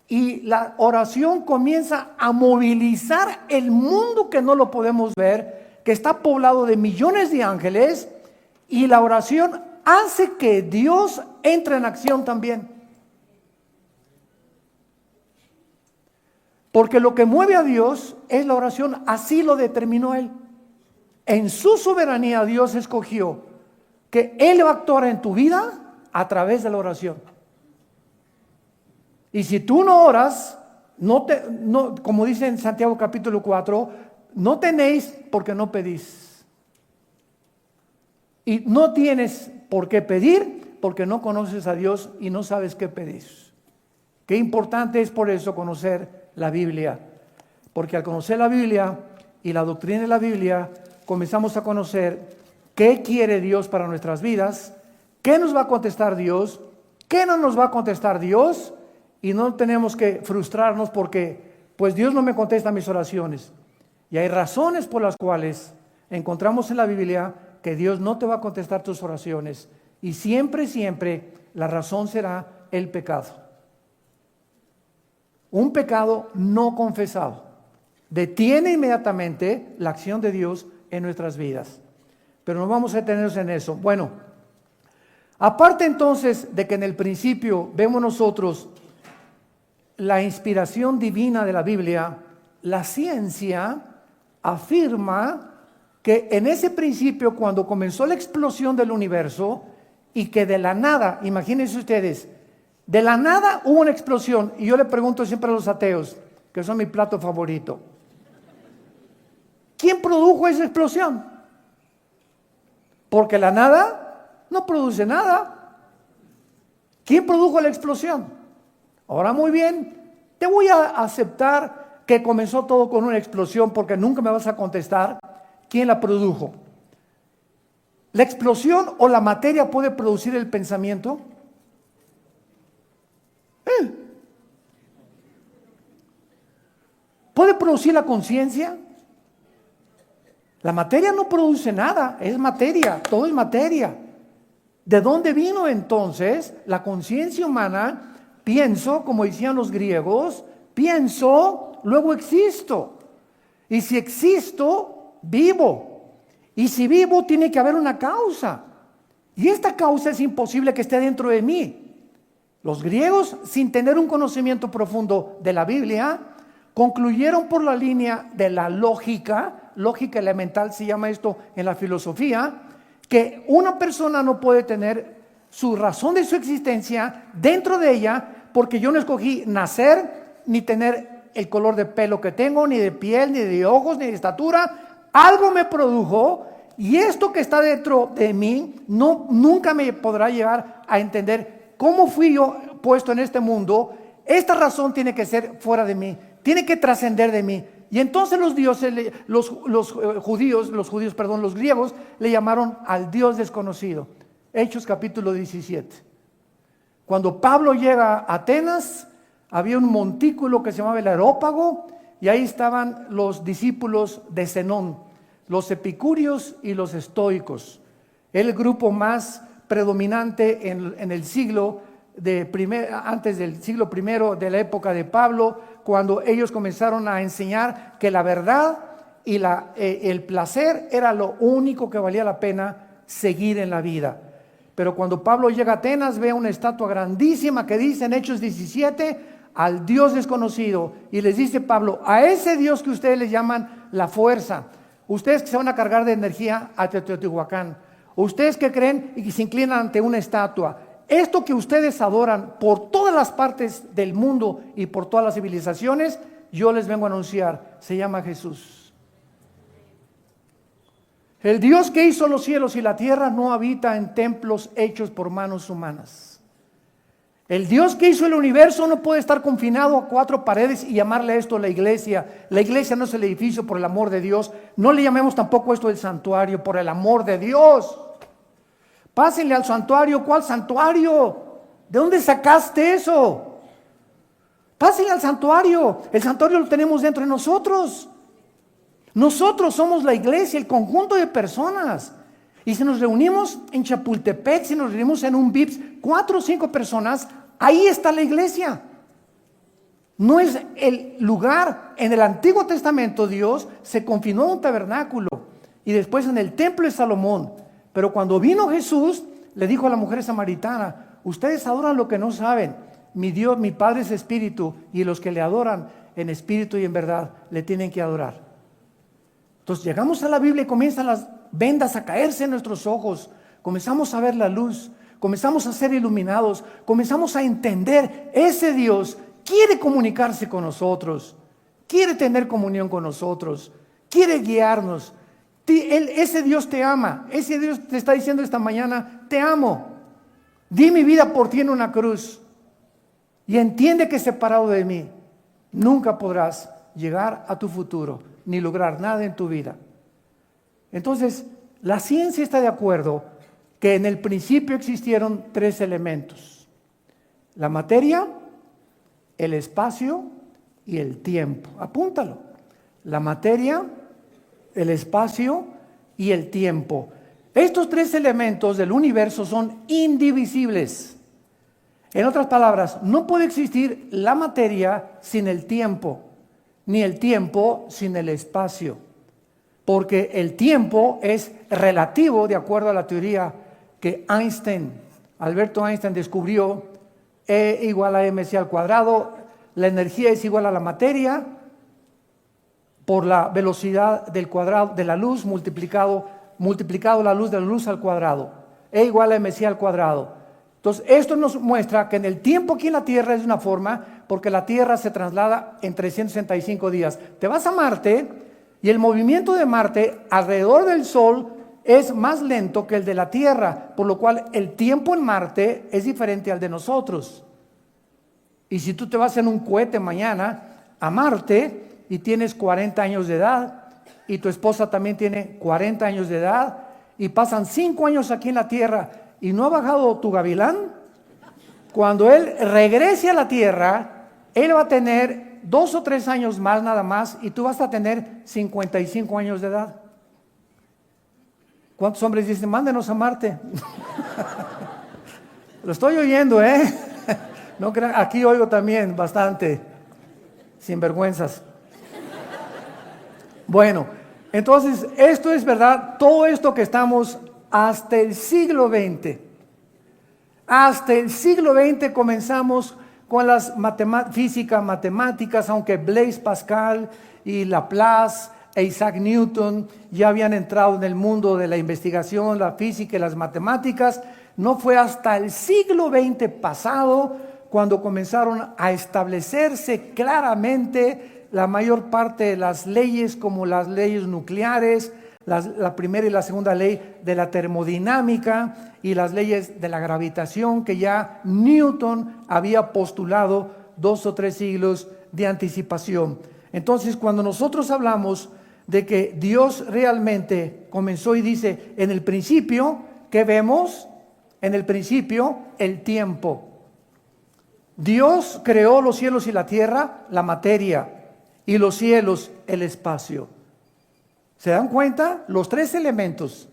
y la oración comienza a movilizar el mundo que no lo podemos ver, que está poblado de millones de ángeles, y la oración hace que Dios entre en acción también. Porque lo que mueve a Dios es la oración, así lo determinó Él. En su soberanía Dios escogió que Él va a actuar en tu vida a través de la oración. Y si tú no oras, como dice en Santiago capítulo 4, no tenéis porque no pedís. Y no tienes por qué pedir porque no conoces a Dios y no sabes qué pedir. Qué importante es por eso conocer la Biblia. Porque al conocer la Biblia y la doctrina de la Biblia, comenzamos a conocer qué quiere Dios para nuestras vidas, qué nos va a contestar Dios, qué no nos va a contestar Dios, y no tenemos que frustrarnos porque pues Dios no me contesta mis oraciones. Y hay razones por las cuales encontramos en la Biblia que Dios no te va a contestar tus oraciones, y siempre, siempre la razón será el pecado. Un pecado no confesado detiene inmediatamente la acción de Dios en nuestras vidas. Pero no vamos a detenernos en eso. Bueno, aparte entonces de que en el principio vemos nosotros la inspiración divina de la Biblia, la ciencia afirma que en ese principio, cuando comenzó la explosión del universo, y que de la nada, imagínense ustedes, de la nada hubo una explosión. Y yo le pregunto siempre a los ateos, que son mi plato favorito, ¿quién produjo esa explosión? Porque la nada no produce nada. ¿Quién produjo la explosión? Ahora muy bien, te voy a aceptar que comenzó todo con una explosión, porque nunca me vas a contestar quién la produjo. ¿La explosión o la materia puede producir el pensamiento? ¿Puede producir la conciencia? La materia no produce nada, es materia, todo es materia. ¿De dónde vino entonces la conciencia humana? Pienso, como decían los griegos, pienso, luego existo. Y si existo, vivo. Y si vivo, tiene que haber una causa. Y esta causa es imposible que esté dentro de mí. Los griegos, sin tener un conocimiento profundo de la Biblia, concluyeron por la línea de la lógica elemental se llama esto en la filosofía, que una persona no puede tener su razón de su existencia dentro de ella, porque yo no escogí nacer, ni tener el color de pelo que tengo, ni de piel, ni de ojos, ni de estatura. Algo me produjo, y esto que está dentro de mí nunca me podrá llevar a entender cómo fui yo puesto en este mundo. Esta razón tiene que ser fuera de mí, tiene que trascender de mí. Y entonces los griegos le llamaron al Dios desconocido. Hechos capítulo 17. Cuando Pablo llega a Atenas, había un montículo que se llamaba el Areópago, y ahí estaban los discípulos de Zenón, los epicúreos y los estoicos, el grupo más predominante en el siglo antes del siglo I de la época de Pablo, cuando ellos comenzaron a enseñar que la verdad y el placer era lo único que valía la pena seguir en la vida. Pero cuando Pablo llega a Atenas, ve una estatua grandísima que dice en Hechos 17, al Dios desconocido, y les dice Pablo, a ese Dios que ustedes le llaman la fuerza, ustedes que se van a cargar de energía a Teotihuacán, ustedes que creen y que se inclinan ante una estatua, esto que ustedes adoran por todas las partes del mundo y por todas las civilizaciones, yo les vengo a anunciar, se llama Jesús. El Dios que hizo los cielos y la tierra no habita en templos hechos por manos humanas. El Dios que hizo el universo no puede estar confinado a 4 paredes y llamarle a esto la iglesia. La iglesia no es el edificio, por el amor de Dios. No le llamemos tampoco esto el santuario, por el amor de Dios. Pásenle al santuario. ¿Cuál santuario? ¿De dónde sacaste eso? Pásenle al santuario. El santuario lo tenemos dentro de nosotros. Nosotros somos la iglesia, el conjunto de personas. Y si nos reunimos en Chapultepec, si nos reunimos en un VIPS, 4 o 5 personas, ahí está la iglesia. No es el lugar. En el Antiguo Testamento Dios se confinó en un tabernáculo y después en el templo de Salomón. Pero cuando vino Jesús, le dijo a la mujer samaritana, ustedes adoran lo que no saben. Mi Dios, mi Padre es espíritu, y los que le adoran en espíritu y en verdad le tienen que adorar. Entonces llegamos a la Biblia y comienzan las vendas a caerse en nuestros ojos, comenzamos a ver la luz, comenzamos a ser iluminados, comenzamos a entender, ese Dios quiere comunicarse con nosotros, quiere tener comunión con nosotros, quiere guiarnos. Ese Dios te ama, ese Dios te está diciendo esta mañana, te amo, di mi vida por ti en una cruz, y entiende que separado de mí nunca podrás llegar a tu futuro ni lograr nada en tu vida. Entonces, la ciencia está de acuerdo que en el principio existieron 3 elementos: la materia, el espacio y el tiempo. Apúntalo: la materia, el espacio y el tiempo. Estos 3 elementos del universo son indivisibles. En otras palabras, no puede existir la materia sin el tiempo, ni el tiempo sin el espacio, porque el tiempo es relativo de acuerdo a la teoría que Alberto Einstein descubrió, E igual a mc al cuadrado. La energía es igual a la materia por la velocidad del cuadrado de la luz multiplicado la luz de la luz al cuadrado. E igual a mc al cuadrado. Entonces, esto nos muestra que en el tiempo aquí en la Tierra es de una forma, porque la Tierra se traslada en 365 días. Te vas a Marte y el movimiento de Marte alrededor del Sol es más lento que el de la Tierra, por lo cual el tiempo en Marte es diferente al de nosotros. Y si tú te vas en un cohete mañana a Marte y tienes 40 años de edad y tu esposa también tiene 40 años de edad y pasan 5 años aquí en la Tierra y no ha bajado tu gavilán, cuando él regrese a la Tierra, él va a tener 2 o 3 años más nada más y tú vas a tener 55 años de edad. ¿Cuántos hombres dicen, mándenos a Marte? Lo estoy oyendo, No crean, aquí oigo también bastante sinvergüenzas. Bueno, entonces esto es verdad, todo esto que estamos hasta el siglo XX. Hasta el siglo XX comenzamos con las físicas matemáticas, aunque Blaise Pascal y Laplace e Isaac Newton ya habían entrado en el mundo de la investigación, la física y las matemáticas. No fue hasta el siglo XX pasado cuando comenzaron a establecerse claramente la mayor parte de las leyes, como las leyes nucleares, la primera y la segunda ley de la termodinámica y las leyes de la gravitación que ya Newton había postulado 2 o 3 siglos de anticipación. Entonces, cuando nosotros hablamos de que Dios realmente comenzó y dice, en el principio, ¿qué vemos? En el principio, el tiempo. Dios creó los cielos y la tierra, la materia, y los cielos, el espacio. ¿Se dan cuenta? Los 3 elementos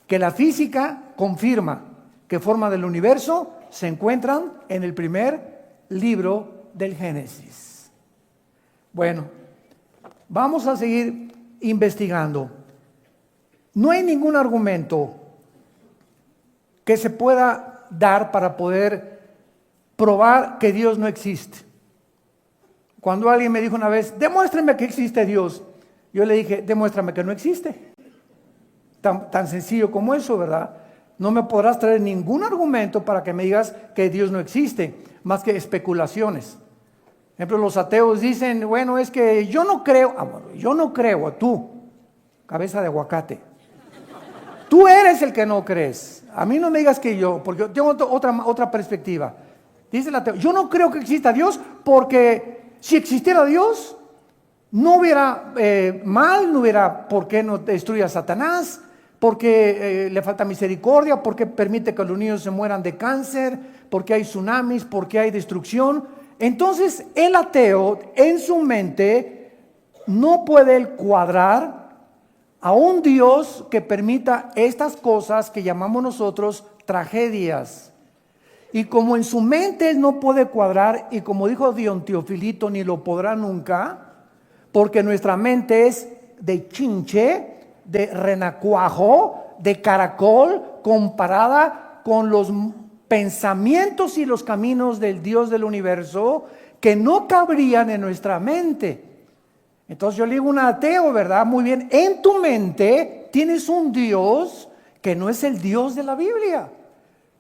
que la física confirma que forman el universo se encuentran en el primer libro del Génesis. Bueno, vamos a seguir investigando. No hay ningún argumento que se pueda dar para poder probar que Dios no existe. Cuando alguien me dijo una vez, demuéstrame que existe Dios, yo le dije, demuéstrame que no existe. Tan sencillo como eso, ¿verdad? No me podrás traer ningún argumento para que me digas que Dios no existe, más que especulaciones. Por ejemplo, los ateos dicen, bueno, es que yo no creo, bueno, yo no creo, tú, cabeza de aguacate. Tú eres el que no crees. A mí no me digas que yo, porque yo tengo otra perspectiva. Dice el ateo, yo no creo que exista Dios porque si existiera Dios, no hubiera mal, no hubiera por qué no destruye a Satanás, porque le falta misericordia, porque permite que los niños se mueran de cáncer, porque hay tsunamis, porque hay destrucción. Entonces el ateo en su mente no puede cuadrar a un Dios que permita estas cosas que llamamos nosotros tragedias. Y como en su mente él no puede cuadrar, y como dijo Dion Teofilito, ni lo podrá nunca, porque nuestra mente es de chinche, de renacuajo, de caracol, comparada con los pensamientos y los caminos del Dios del universo que no cabrían en nuestra mente. Entonces yo le digo a un ateo, ¿verdad? Muy bien, en tu mente tienes un Dios que no es el Dios de la Biblia.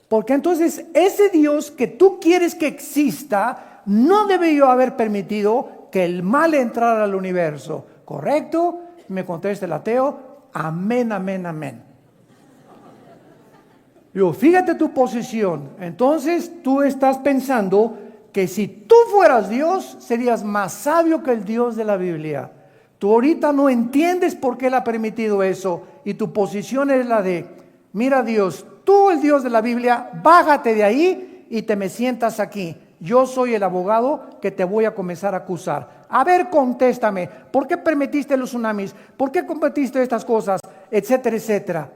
Porque entonces ese Dios que tú quieres que exista no debió haber permitido que el mal entrara al universo. ¿Correcto? Me contesta el ateo, amén, amén, amén. Yo, fíjate tu posición. Entonces tú estás pensando que si tú fueras Dios, serías más sabio que el Dios de la Biblia. Tú ahorita no entiendes por qué Él ha permitido eso, y tu posición es la de, mira Dios, tú el Dios de la Biblia, bájate de ahí y te me sientas aquí. Yo soy el abogado que te voy a comenzar a acusar. A ver, contéstame, ¿por qué permitiste los tsunamis? ¿Por qué permitiste estas cosas? Etcétera, etcétera.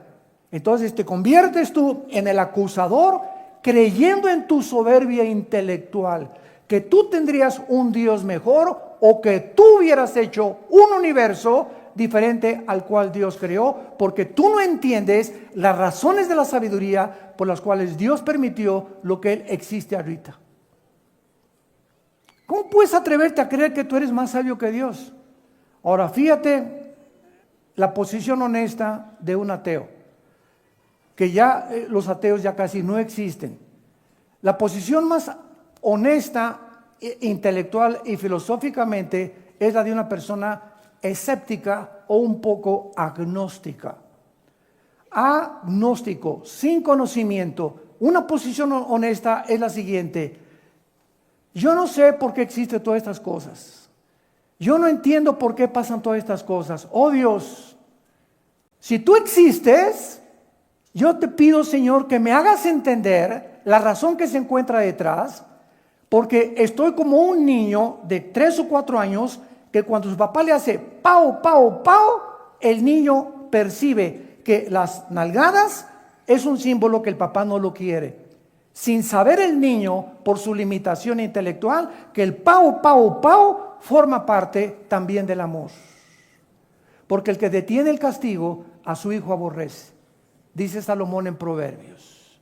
Entonces te conviertes tú en el acusador, creyendo en tu soberbia intelectual, que tú tendrías un Dios mejor o que tú hubieras hecho un universo diferente al cual Dios creó, porque tú no entiendes las razones de la sabiduría por las cuales Dios permitió lo que Él existe ahorita. ¿Cómo puedes atreverte a creer que tú eres más sabio que Dios? Ahora, fíjate la posición honesta de un ateo, que ya los ateos ya casi no existen. La posición más honesta, intelectual y filosóficamente es la de una persona escéptica o un poco agnóstica. Agnóstico, sin conocimiento. Una posición honesta es la siguiente: yo no sé por qué existen todas estas cosas. Yo no entiendo por qué pasan todas estas cosas. Oh Dios, si tú existes, yo te pido, Señor, que me hagas entender la razón que se encuentra detrás, porque estoy como un niño de 3 o 4 años que cuando su papá le hace pau, pau, pau, el niño percibe que las nalgadas es un símbolo que el papá no lo quiere. Sin saber el niño, por su limitación intelectual, que el pau, pau, pau forma parte también del amor. Porque el que detiene el castigo a su hijo aborrece. dice Salomón en Proverbios.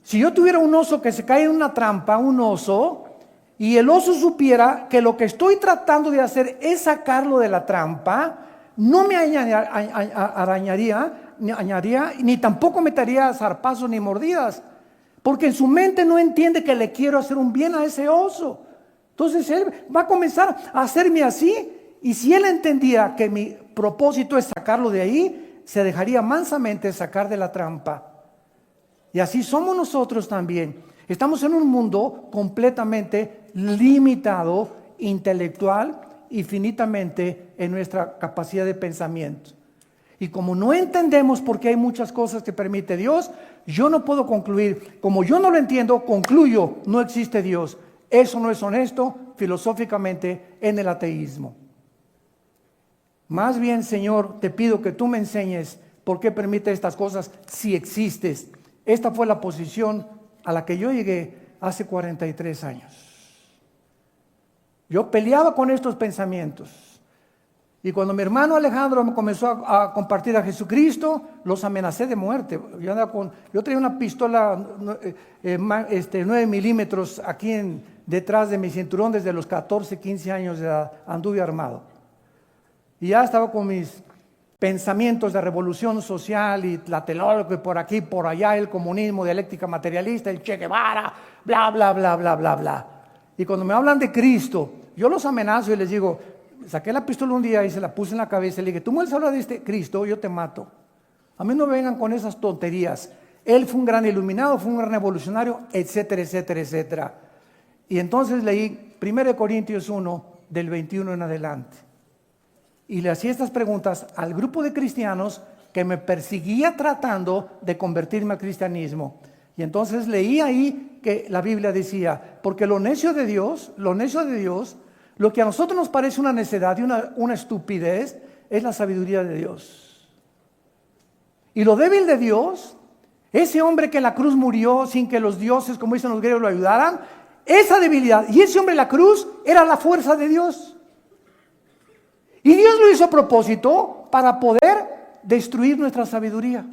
Si yo tuviera un oso que se cae en una trampa, un oso, y el oso supiera que lo que estoy tratando de hacer es sacarlo de la trampa, no me arañaría, ni tampoco me daría zarpazos ni mordidas, porque en su mente no entiende que le quiero hacer un bien a ese oso. Entonces él va a comenzar a hacerme así, y si él entendía que mi propósito es sacarlo de ahí, se dejaría mansamente sacar de la trampa. Y así somos nosotros también. Estamos en un mundo completamente limitado, intelectual y finitamente en nuestra capacidad de pensamiento. Y como no entendemos por qué hay muchas cosas que permite Dios, yo no puedo concluir. Como yo no lo entiendo, concluyo, no existe Dios. Eso no es honesto filosóficamente en el ateísmo. Más bien, Señor, te pido que tú me enseñes por qué permite estas cosas si existes. Esta fue la posición a la que yo llegué hace 43 años. Yo peleaba con estos pensamientos. Y cuando mi hermano Alejandro me comenzó a compartir a Jesucristo, los amenacé de muerte. Yo traía una pistola 9 milímetros aquí detrás de mi cinturón desde los 14, 15 años de edad. Anduve armado. Y ya estaba con mis pensamientos de revolución social y Tlatelolco y por aquí, por allá, el comunismo, dialéctica materialista, el Che Guevara, bla, bla, bla, bla, bla, bla. Y cuando me hablan de Cristo, yo los amenazo y les digo, saqué la pistola un día y se la puse en la cabeza y le dije, tú me vas a hablar de este Cristo, yo te mato. A mí no me vengan con esas tonterías. Él fue un gran iluminado, fue un gran revolucionario, etcétera, etcétera, etcétera. Y entonces leí 1 Corintios 1, del 21 en adelante. Y le hacía estas preguntas al grupo de cristianos que me perseguía tratando de convertirme al cristianismo. Y entonces leí ahí que la Biblia decía, porque lo necio de Dios, lo que a nosotros nos parece una necedad y una estupidez, es la sabiduría de Dios. Y lo débil de Dios, ese hombre que en la cruz murió sin que los dioses, como dicen los griegos, lo ayudaran, esa debilidad y ese hombre en la cruz era la fuerza de Dios. Y Dios lo hizo a propósito para poder destruir nuestra sabiduría.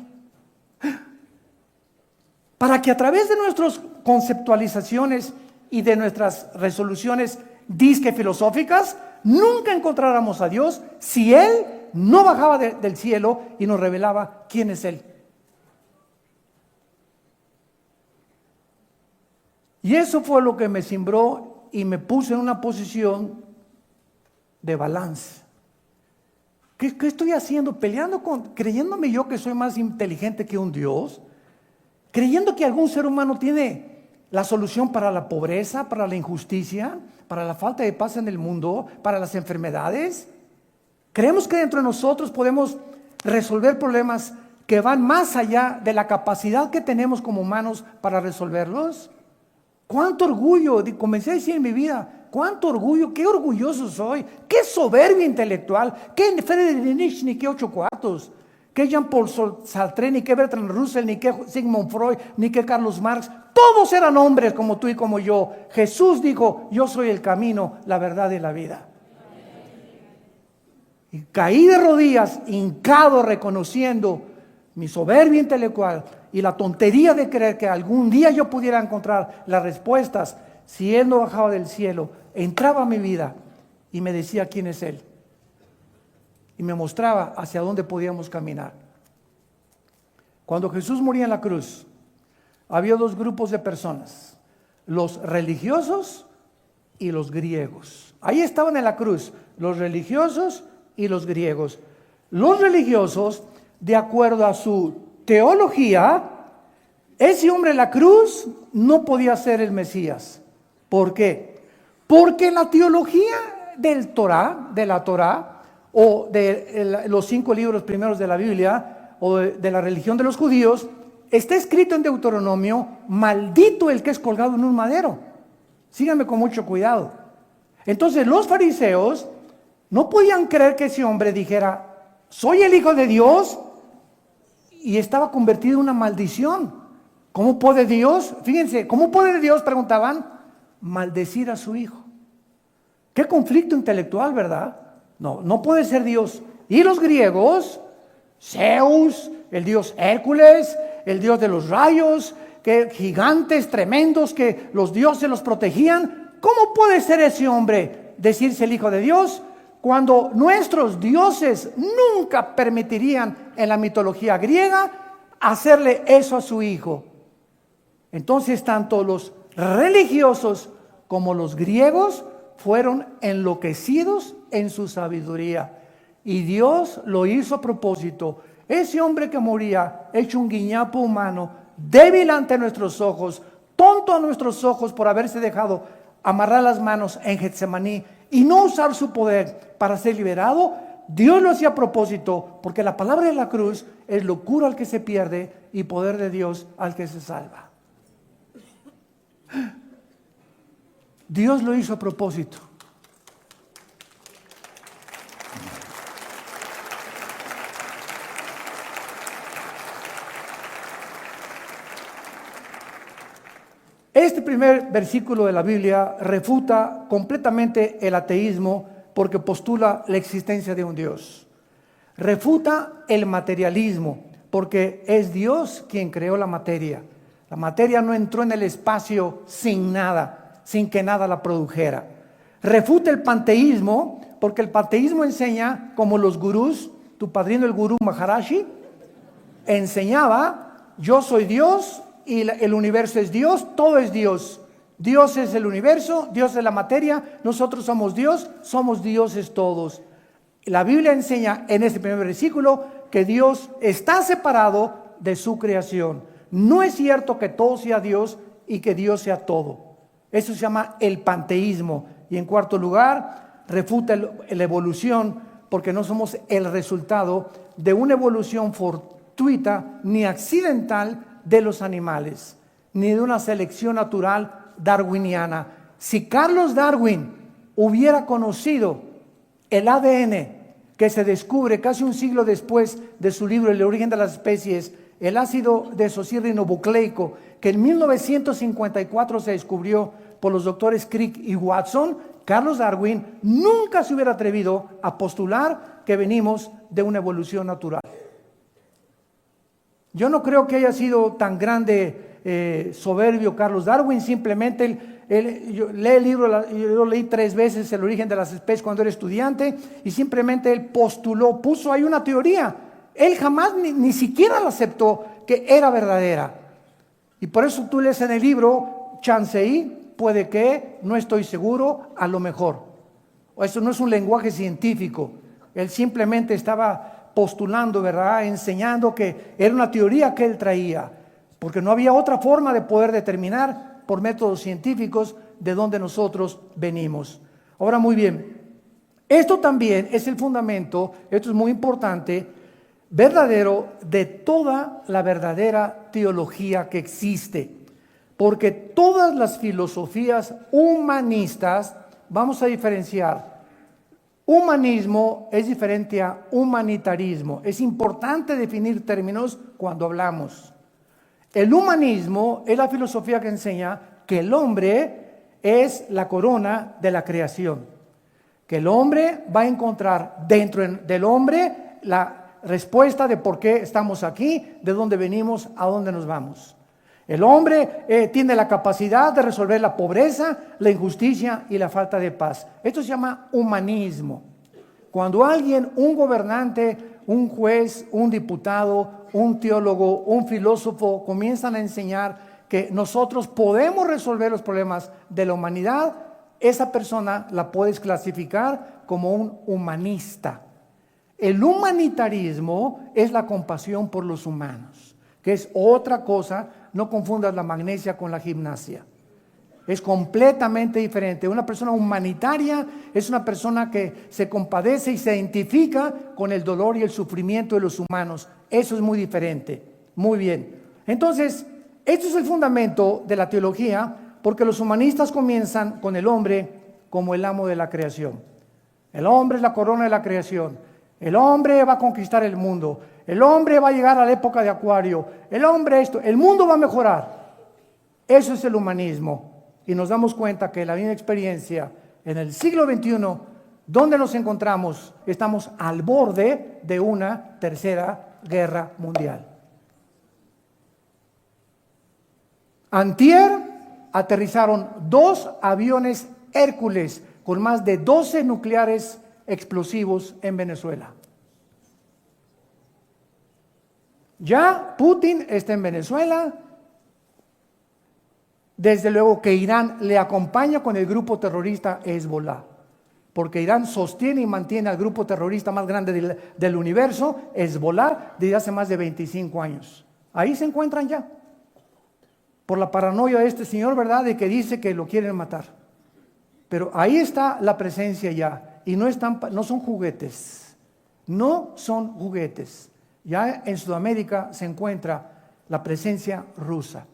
Para que a través de nuestras conceptualizaciones y de nuestras resoluciones disque filosóficas, nunca encontráramos a Dios si Él no bajaba del cielo y nos revelaba quién es Él. Y eso fue lo que me cimbró y me puso en una posición de balance. ¿Qué estoy haciendo? Creyéndome yo que soy más inteligente que un Dios, creyendo que algún ser humano tiene la solución para la pobreza, para la injusticia, para la falta de paz en el mundo, para las enfermedades. Creemos que dentro de nosotros podemos resolver problemas que van más allá de la capacidad que tenemos como humanos para resolverlos. ¡Cuánto orgullo! Comencé a decir en mi vida, ¡cuánto orgullo! ¡Qué orgulloso soy! ¡Qué soberbia intelectual! ¡Qué Friedrich Nietzsche, ni qué 8 cuartos! ¡Qué Jean-Paul Sartre, ni qué Bertrand Russell, ni qué Sigmund Freud, ni qué Carlos Marx! Todos eran hombres como tú y como yo. Jesús dijo, yo soy el camino, la verdad y la vida. Y caí de rodillas, hincado, reconociendo mi soberbia intelectual y la tontería de creer que algún día yo pudiera encontrar las respuestas. Si Él no bajaba del cielo, entraba a mi vida y me decía quién es Él. Y me mostraba hacia dónde podíamos caminar. Cuando Jesús moría en la cruz, había 2 grupos de personas, los religiosos y los griegos. Ahí estaban en la cruz, los religiosos y los griegos. Los religiosos, de acuerdo a su teología, ese hombre en la cruz no podía ser el Mesías. ¿Por qué? Porque en la teología de la Torá, o de los 5 libros primeros de la Biblia, o de la religión de los judíos, está escrito en Deuteronomio, maldito el que es colgado en un madero. Síganme con mucho cuidado. Entonces los fariseos no podían creer que ese hombre dijera, soy el Hijo de Dios, y estaba convertido en una maldición. ¿Cómo puede Dios? Fíjense, ¿cómo puede Dios? Preguntaban, maldecir a su Hijo. Qué conflicto intelectual, ¿verdad? No puede ser Dios. Y los griegos Zeus, el dios Hércules, el dios de los rayos, que gigantes tremendos que los dioses los protegían. ¿Cómo puede ser ese hombre decirse el Hijo de Dios cuando nuestros dioses nunca permitirían en la mitología griega hacerle eso a su hijo? Entonces tanto los religiosos como los griegos fueron enloquecidos en su sabiduría, y Dios lo hizo a propósito. Ese hombre que moría hecho un guiñapo humano, débil ante nuestros ojos, tonto a nuestros ojos por haberse dejado amarrar las manos en Getsemaní y no usar su poder para ser liberado, Dios lo hacía a propósito, porque la palabra de la cruz es locura al que se pierde y poder de Dios al que se salva. Dios lo hizo a propósito. Este primer versículo de la Biblia refuta completamente el ateísmo porque postula la existencia de un Dios. Refuta el materialismo porque es Dios quien creó la materia. La materia no entró en el espacio sin nada, sin que nada la produjera. Refuta el panteísmo porque el panteísmo enseña como los gurús, tu padrino el gurú Maharaji, enseñaba: yo soy Dios y el universo es Dios, todo es Dios. Dios es el universo, Dios es la materia, nosotros somos Dios, somos dioses todos. La Biblia enseña en este primer versículo que Dios está separado de su creación. No es cierto que todo sea Dios y que Dios sea todo. Eso se llama el panteísmo. Y en cuarto lugar, refuta la evolución, porque no somos el resultado de una evolución fortuita ni accidental de los animales, ni de una selección natural darwiniana. Si Carlos Darwin hubiera conocido el ADN que se descubre casi un siglo después de su libro El origen de las especies, el ácido desoxirribonucleico, que en 1954 se descubrió por los doctores Crick y Watson, Carlos Darwin nunca se hubiera atrevido a postular que venimos de una evolución natural. Yo no creo que haya sido tan grande soberbio Carlos Darwin. Simplemente yo leí el libro, yo lo leí 3 veces, El origen de las especies, cuando era estudiante, y simplemente él postuló, puso ahí una teoría. Él jamás ni siquiera la aceptó que era verdadera. Y por eso tú lees en el libro, chanceí, puede que, no estoy seguro, a lo mejor. Eso no es un lenguaje científico. Él simplemente estaba postulando, ¿verdad?, enseñando que era una teoría que él traía, porque no había otra forma de poder determinar por métodos científicos de dónde nosotros venimos. Ahora, muy bien, esto también es el fundamento, esto es muy importante, verdadero de toda la verdadera teología que existe, porque todas las filosofías humanistas, vamos a diferenciar. Humanismo es diferente a humanitarismo. Es importante definir términos cuando hablamos. El humanismo es la filosofía que enseña que el hombre es la corona de la creación, que el hombre va a encontrar dentro del hombre la respuesta de por qué estamos aquí, de dónde venimos, a dónde nos vamos. El hombre tiene la capacidad de resolver la pobreza, la injusticia y la falta de paz. Esto se llama humanismo. Cuando alguien, un gobernante, un juez, un diputado, un teólogo, un filósofo comienzan a enseñar que nosotros podemos resolver los problemas de la humanidad, esa persona la puedes clasificar como un humanista. El humanitarismo es la compasión por los humanos, que es otra cosa. No confundas la magnesia con la gimnasia. Es completamente diferente. Una persona humanitaria es una persona que se compadece y se identifica con el dolor y el sufrimiento de los humanos. Eso es muy diferente. Muy bien. Entonces, esto es el fundamento de la teología, porque los humanistas comienzan con el hombre como el amo de la creación. El hombre es la corona de la creación. El hombre va a conquistar el mundo. El hombre va a llegar a la época de Acuario. El hombre esto, el mundo va a mejorar. Eso es el humanismo. Y nos damos cuenta que la misma experiencia en el siglo XXI ¿Dónde nos encontramos? Estamos al borde de una tercera guerra mundial. Antier aterrizaron 2 aviones Hércules con más de 12 nucleares explosivos en Venezuela. Ya Putin está en Venezuela. Desde luego que Irán le acompaña con el grupo terrorista Hezbollah, porque Irán sostiene y mantiene al grupo terrorista más grande del universo, Hezbollah, desde hace más de 25 años. Ahí se encuentran ya, por la paranoia de este señor, ¿verdad?, de que dice que lo quieren matar. Pero ahí está la presencia ya, y no son juguetes, no son juguetes. Ya en Sudamérica se encuentra la presencia rusa,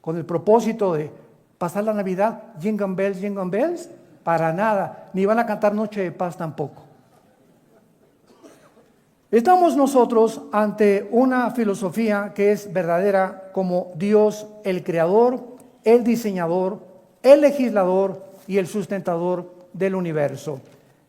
con el propósito de pasar la Navidad, jingle bells, para nada, ni van a cantar Noche de Paz tampoco. Estamos nosotros ante una filosofía que es verdadera como Dios, el creador, el diseñador, el legislador y el sustentador del universo.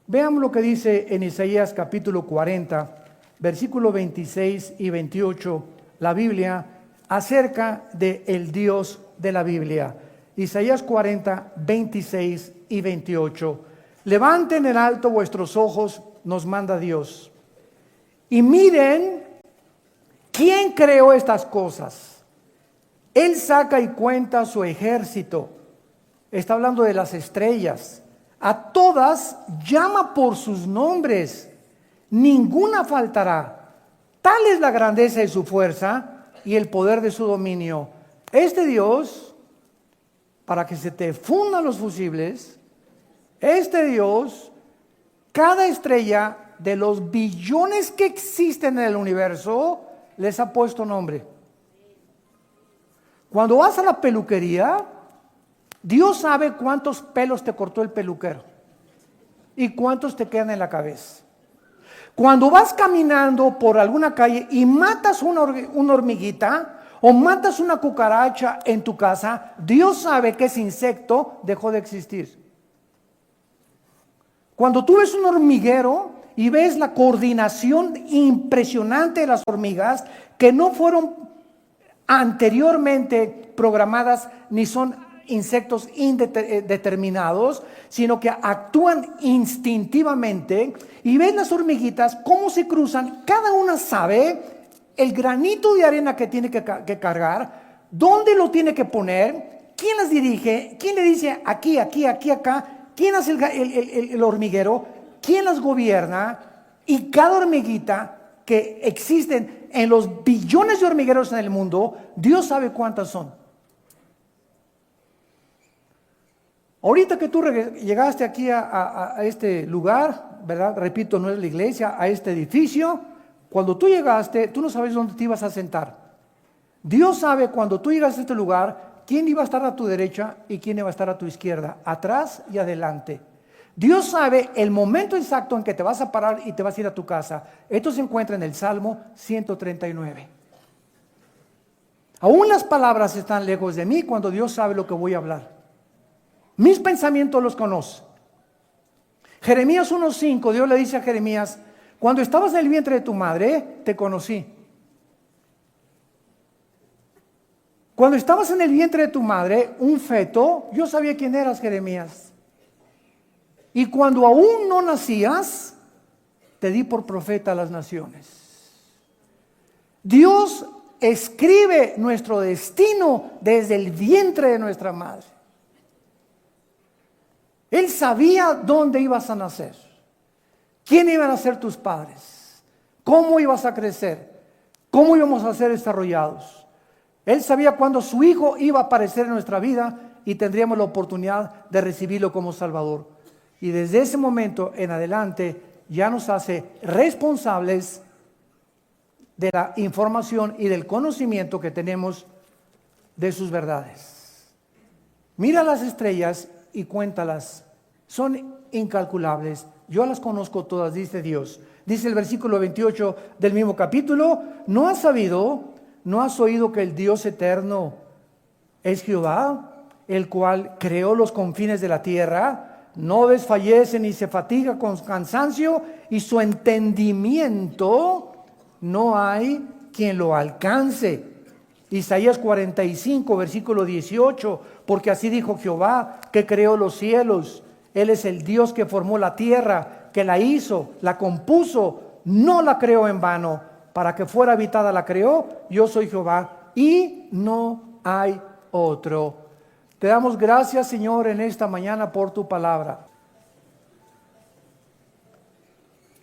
Veamos lo que dice en Isaías capítulo 40, versículo 26 y 28, la Biblia, acerca del Dios de la Biblia. Isaías 40, 26 y 28. Levanten en alto vuestros ojos, nos manda Dios, y miren quién creó estas cosas. Él saca y cuenta su ejército. Está hablando de las estrellas. A todas llama por sus nombres. Ninguna faltará. Tal es la grandeza de su fuerza y el poder de su dominio. Este Dios, para que se te fundan los fusibles, este Dios, cada estrella de los billones que existen en el universo, les ha puesto nombre. Cuando vas a la peluquería, Dios sabe cuántos pelos te cortó el peluquero y cuántos te quedan en la cabeza. Cuando vas caminando por alguna calle y matas una hormiguita o matas una cucaracha en tu casa, Dios sabe que ese insecto dejó de existir. Cuando tú ves un hormiguero y ves la coordinación impresionante de las hormigas que no fueron anteriormente programadas ni son insectos indeterminados, sino que actúan instintivamente, y ves las hormiguitas cómo se cruzan, cada una sabe el granito de arena que tiene que cargar, dónde lo tiene que poner, quién las dirige, quién le dice aquí, aquí, aquí, acá, quién hace el hormiguero, quién las gobierna, y cada hormiguita que existen en los billones de hormigueros en el mundo, Dios sabe cuántas son. Ahorita que tú llegaste aquí a este lugar, ¿verdad? Repito, no es la iglesia, a este edificio. Cuando tú llegaste, tú no sabes dónde te ibas a sentar. Dios sabe cuando tú llegas a este lugar, quién iba a estar a tu derecha y quién iba a estar a tu izquierda, atrás y adelante. Dios sabe el momento exacto en que te vas a parar y te vas a ir a tu casa. Esto se encuentra en el Salmo 139. Aún las palabras están lejos de mí cuando Dios sabe lo que voy a hablar. Mis pensamientos los conoce. Jeremías 1:5, Dios le dice a Jeremías: cuando estabas en el vientre de tu madre, te conocí. Cuando estabas en el vientre de tu madre, un feto, yo sabía quién eras, Jeremías. Y cuando aún no nacías, te di por profeta a las naciones. Dios escribe nuestro destino desde el vientre de nuestra madre. Él sabía dónde ibas a nacer, quién iban a ser tus padres, cómo ibas a crecer, cómo íbamos a ser desarrollados. Él sabía cuándo su Hijo iba a aparecer en nuestra vida y tendríamos la oportunidad de recibirlo como Salvador. Y desde ese momento en adelante ya nos hace responsables de la información y del conocimiento que tenemos de sus verdades. Mira las estrellas y cuéntalas, son incalculables, yo las conozco todas, dice Dios. Dice el versículo 28 del mismo capítulo: ¿no has sabido, no has oído que el Dios eterno es Jehová, el cual creó los confines de la tierra? no desfallece ni se fatiga con cansancio, y su entendimiento no hay quien lo alcance. Isaías 45, versículo 18, porque así dijo Jehová, que creó los cielos. Él es el Dios que formó la tierra, que la hizo, la compuso, no la creó en vano. Para que fuera habitada la creó. Yo soy Jehová y no hay otro. Te damos gracias, Señor, en esta mañana por tu palabra.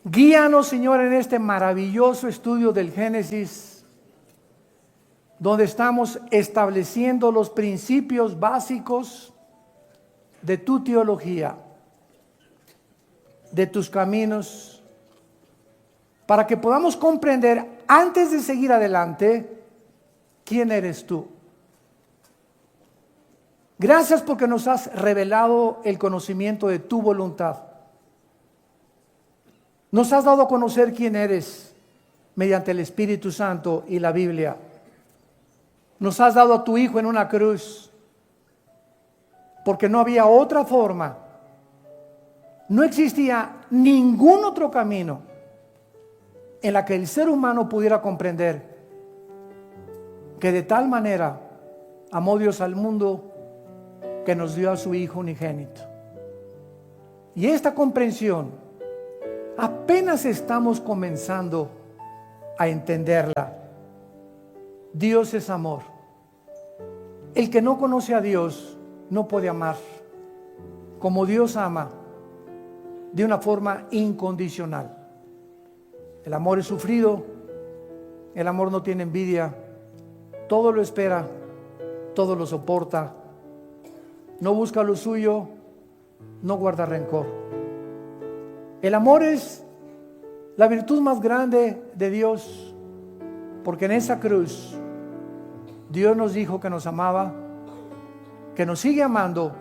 Guíanos, Señor, en este maravilloso estudio del Génesis, donde estamos estableciendo los principios básicos de tu teología, de tus caminos, para que podamos comprender, antes de seguir adelante, quién eres tú. Gracias porque nos has revelado el conocimiento de tu voluntad. Nos has dado a conocer quién eres mediante el Espíritu Santo y la Biblia. Nos has dado a tu Hijo en una cruz, porque no había otra forma. No existía ningún otro camino en la que el ser humano pudiera comprender que de tal manera amó Dios al mundo que nos dio a su Hijo unigénito. Y esta comprensión apenas estamos comenzando a entenderla. Dios es amor. El que no conoce a Dios no puede amar como Dios ama, de una forma incondicional. El amor es sufrido, el amor no tiene envidia, todo lo espera, todo lo soporta, no busca lo suyo, no guarda rencor. El amor es la virtud más grande de Dios, porque en esa cruz Dios nos dijo que nos amaba, que nos sigue amando,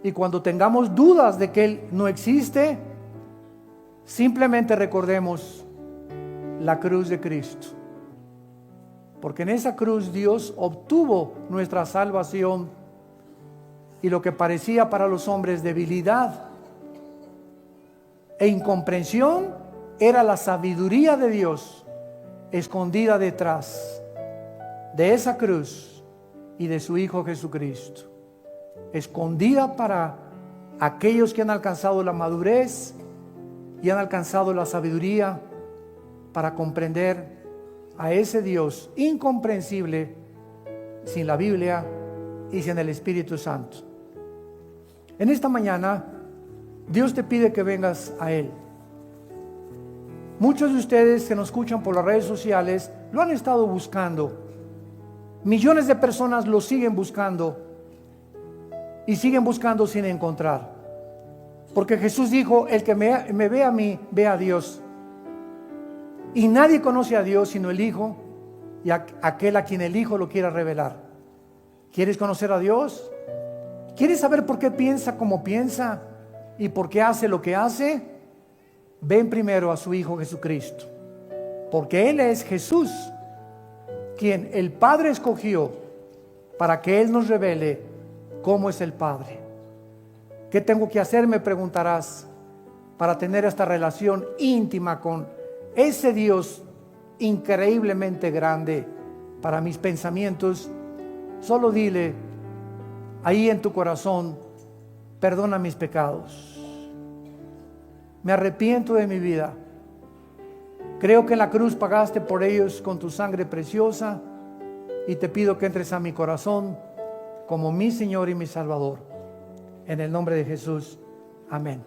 y cuando tengamos dudas de que Él no existe, simplemente recordemos la cruz de Cristo, porque en esa cruz Dios obtuvo nuestra salvación, y lo que parecía para los hombres debilidad e incomprensión era la sabiduría de Dios escondida detrás de esa cruz y de su Hijo Jesucristo, escondida para aquellos que han alcanzado la madurez y han alcanzado la sabiduría para comprender a ese Dios incomprensible sin la Biblia y sin el Espíritu Santo. En esta mañana Dios te pide que vengas a Él. Muchos de ustedes que nos escuchan por las redes sociales lo han estado buscando. Millones de personas lo siguen buscando y siguen buscando sin encontrar. Porque Jesús dijo, el que me ve a mí, ve a Dios. Y nadie conoce a Dios sino el Hijo y aquel a quien el Hijo lo quiera revelar. ¿Quieres conocer a Dios? ¿Quieres saber por qué piensa como piensa y por qué hace lo que hace? Ven primero a su Hijo Jesucristo, porque Él es Jesús, quien el Padre escogió para que Él nos revele cómo es el Padre. ¿Qué tengo que hacer?, me preguntarás, para tener esta relación íntima con ese Dios increíblemente grande para mis pensamientos. Solo dile ahí en tu corazón, perdona mis pecados, me arrepiento de mi vida, creo que en la cruz pagaste por ellos con tu sangre preciosa, y te pido que entres a mi corazón como mi Señor y mi Salvador. En el nombre de Jesús, amén.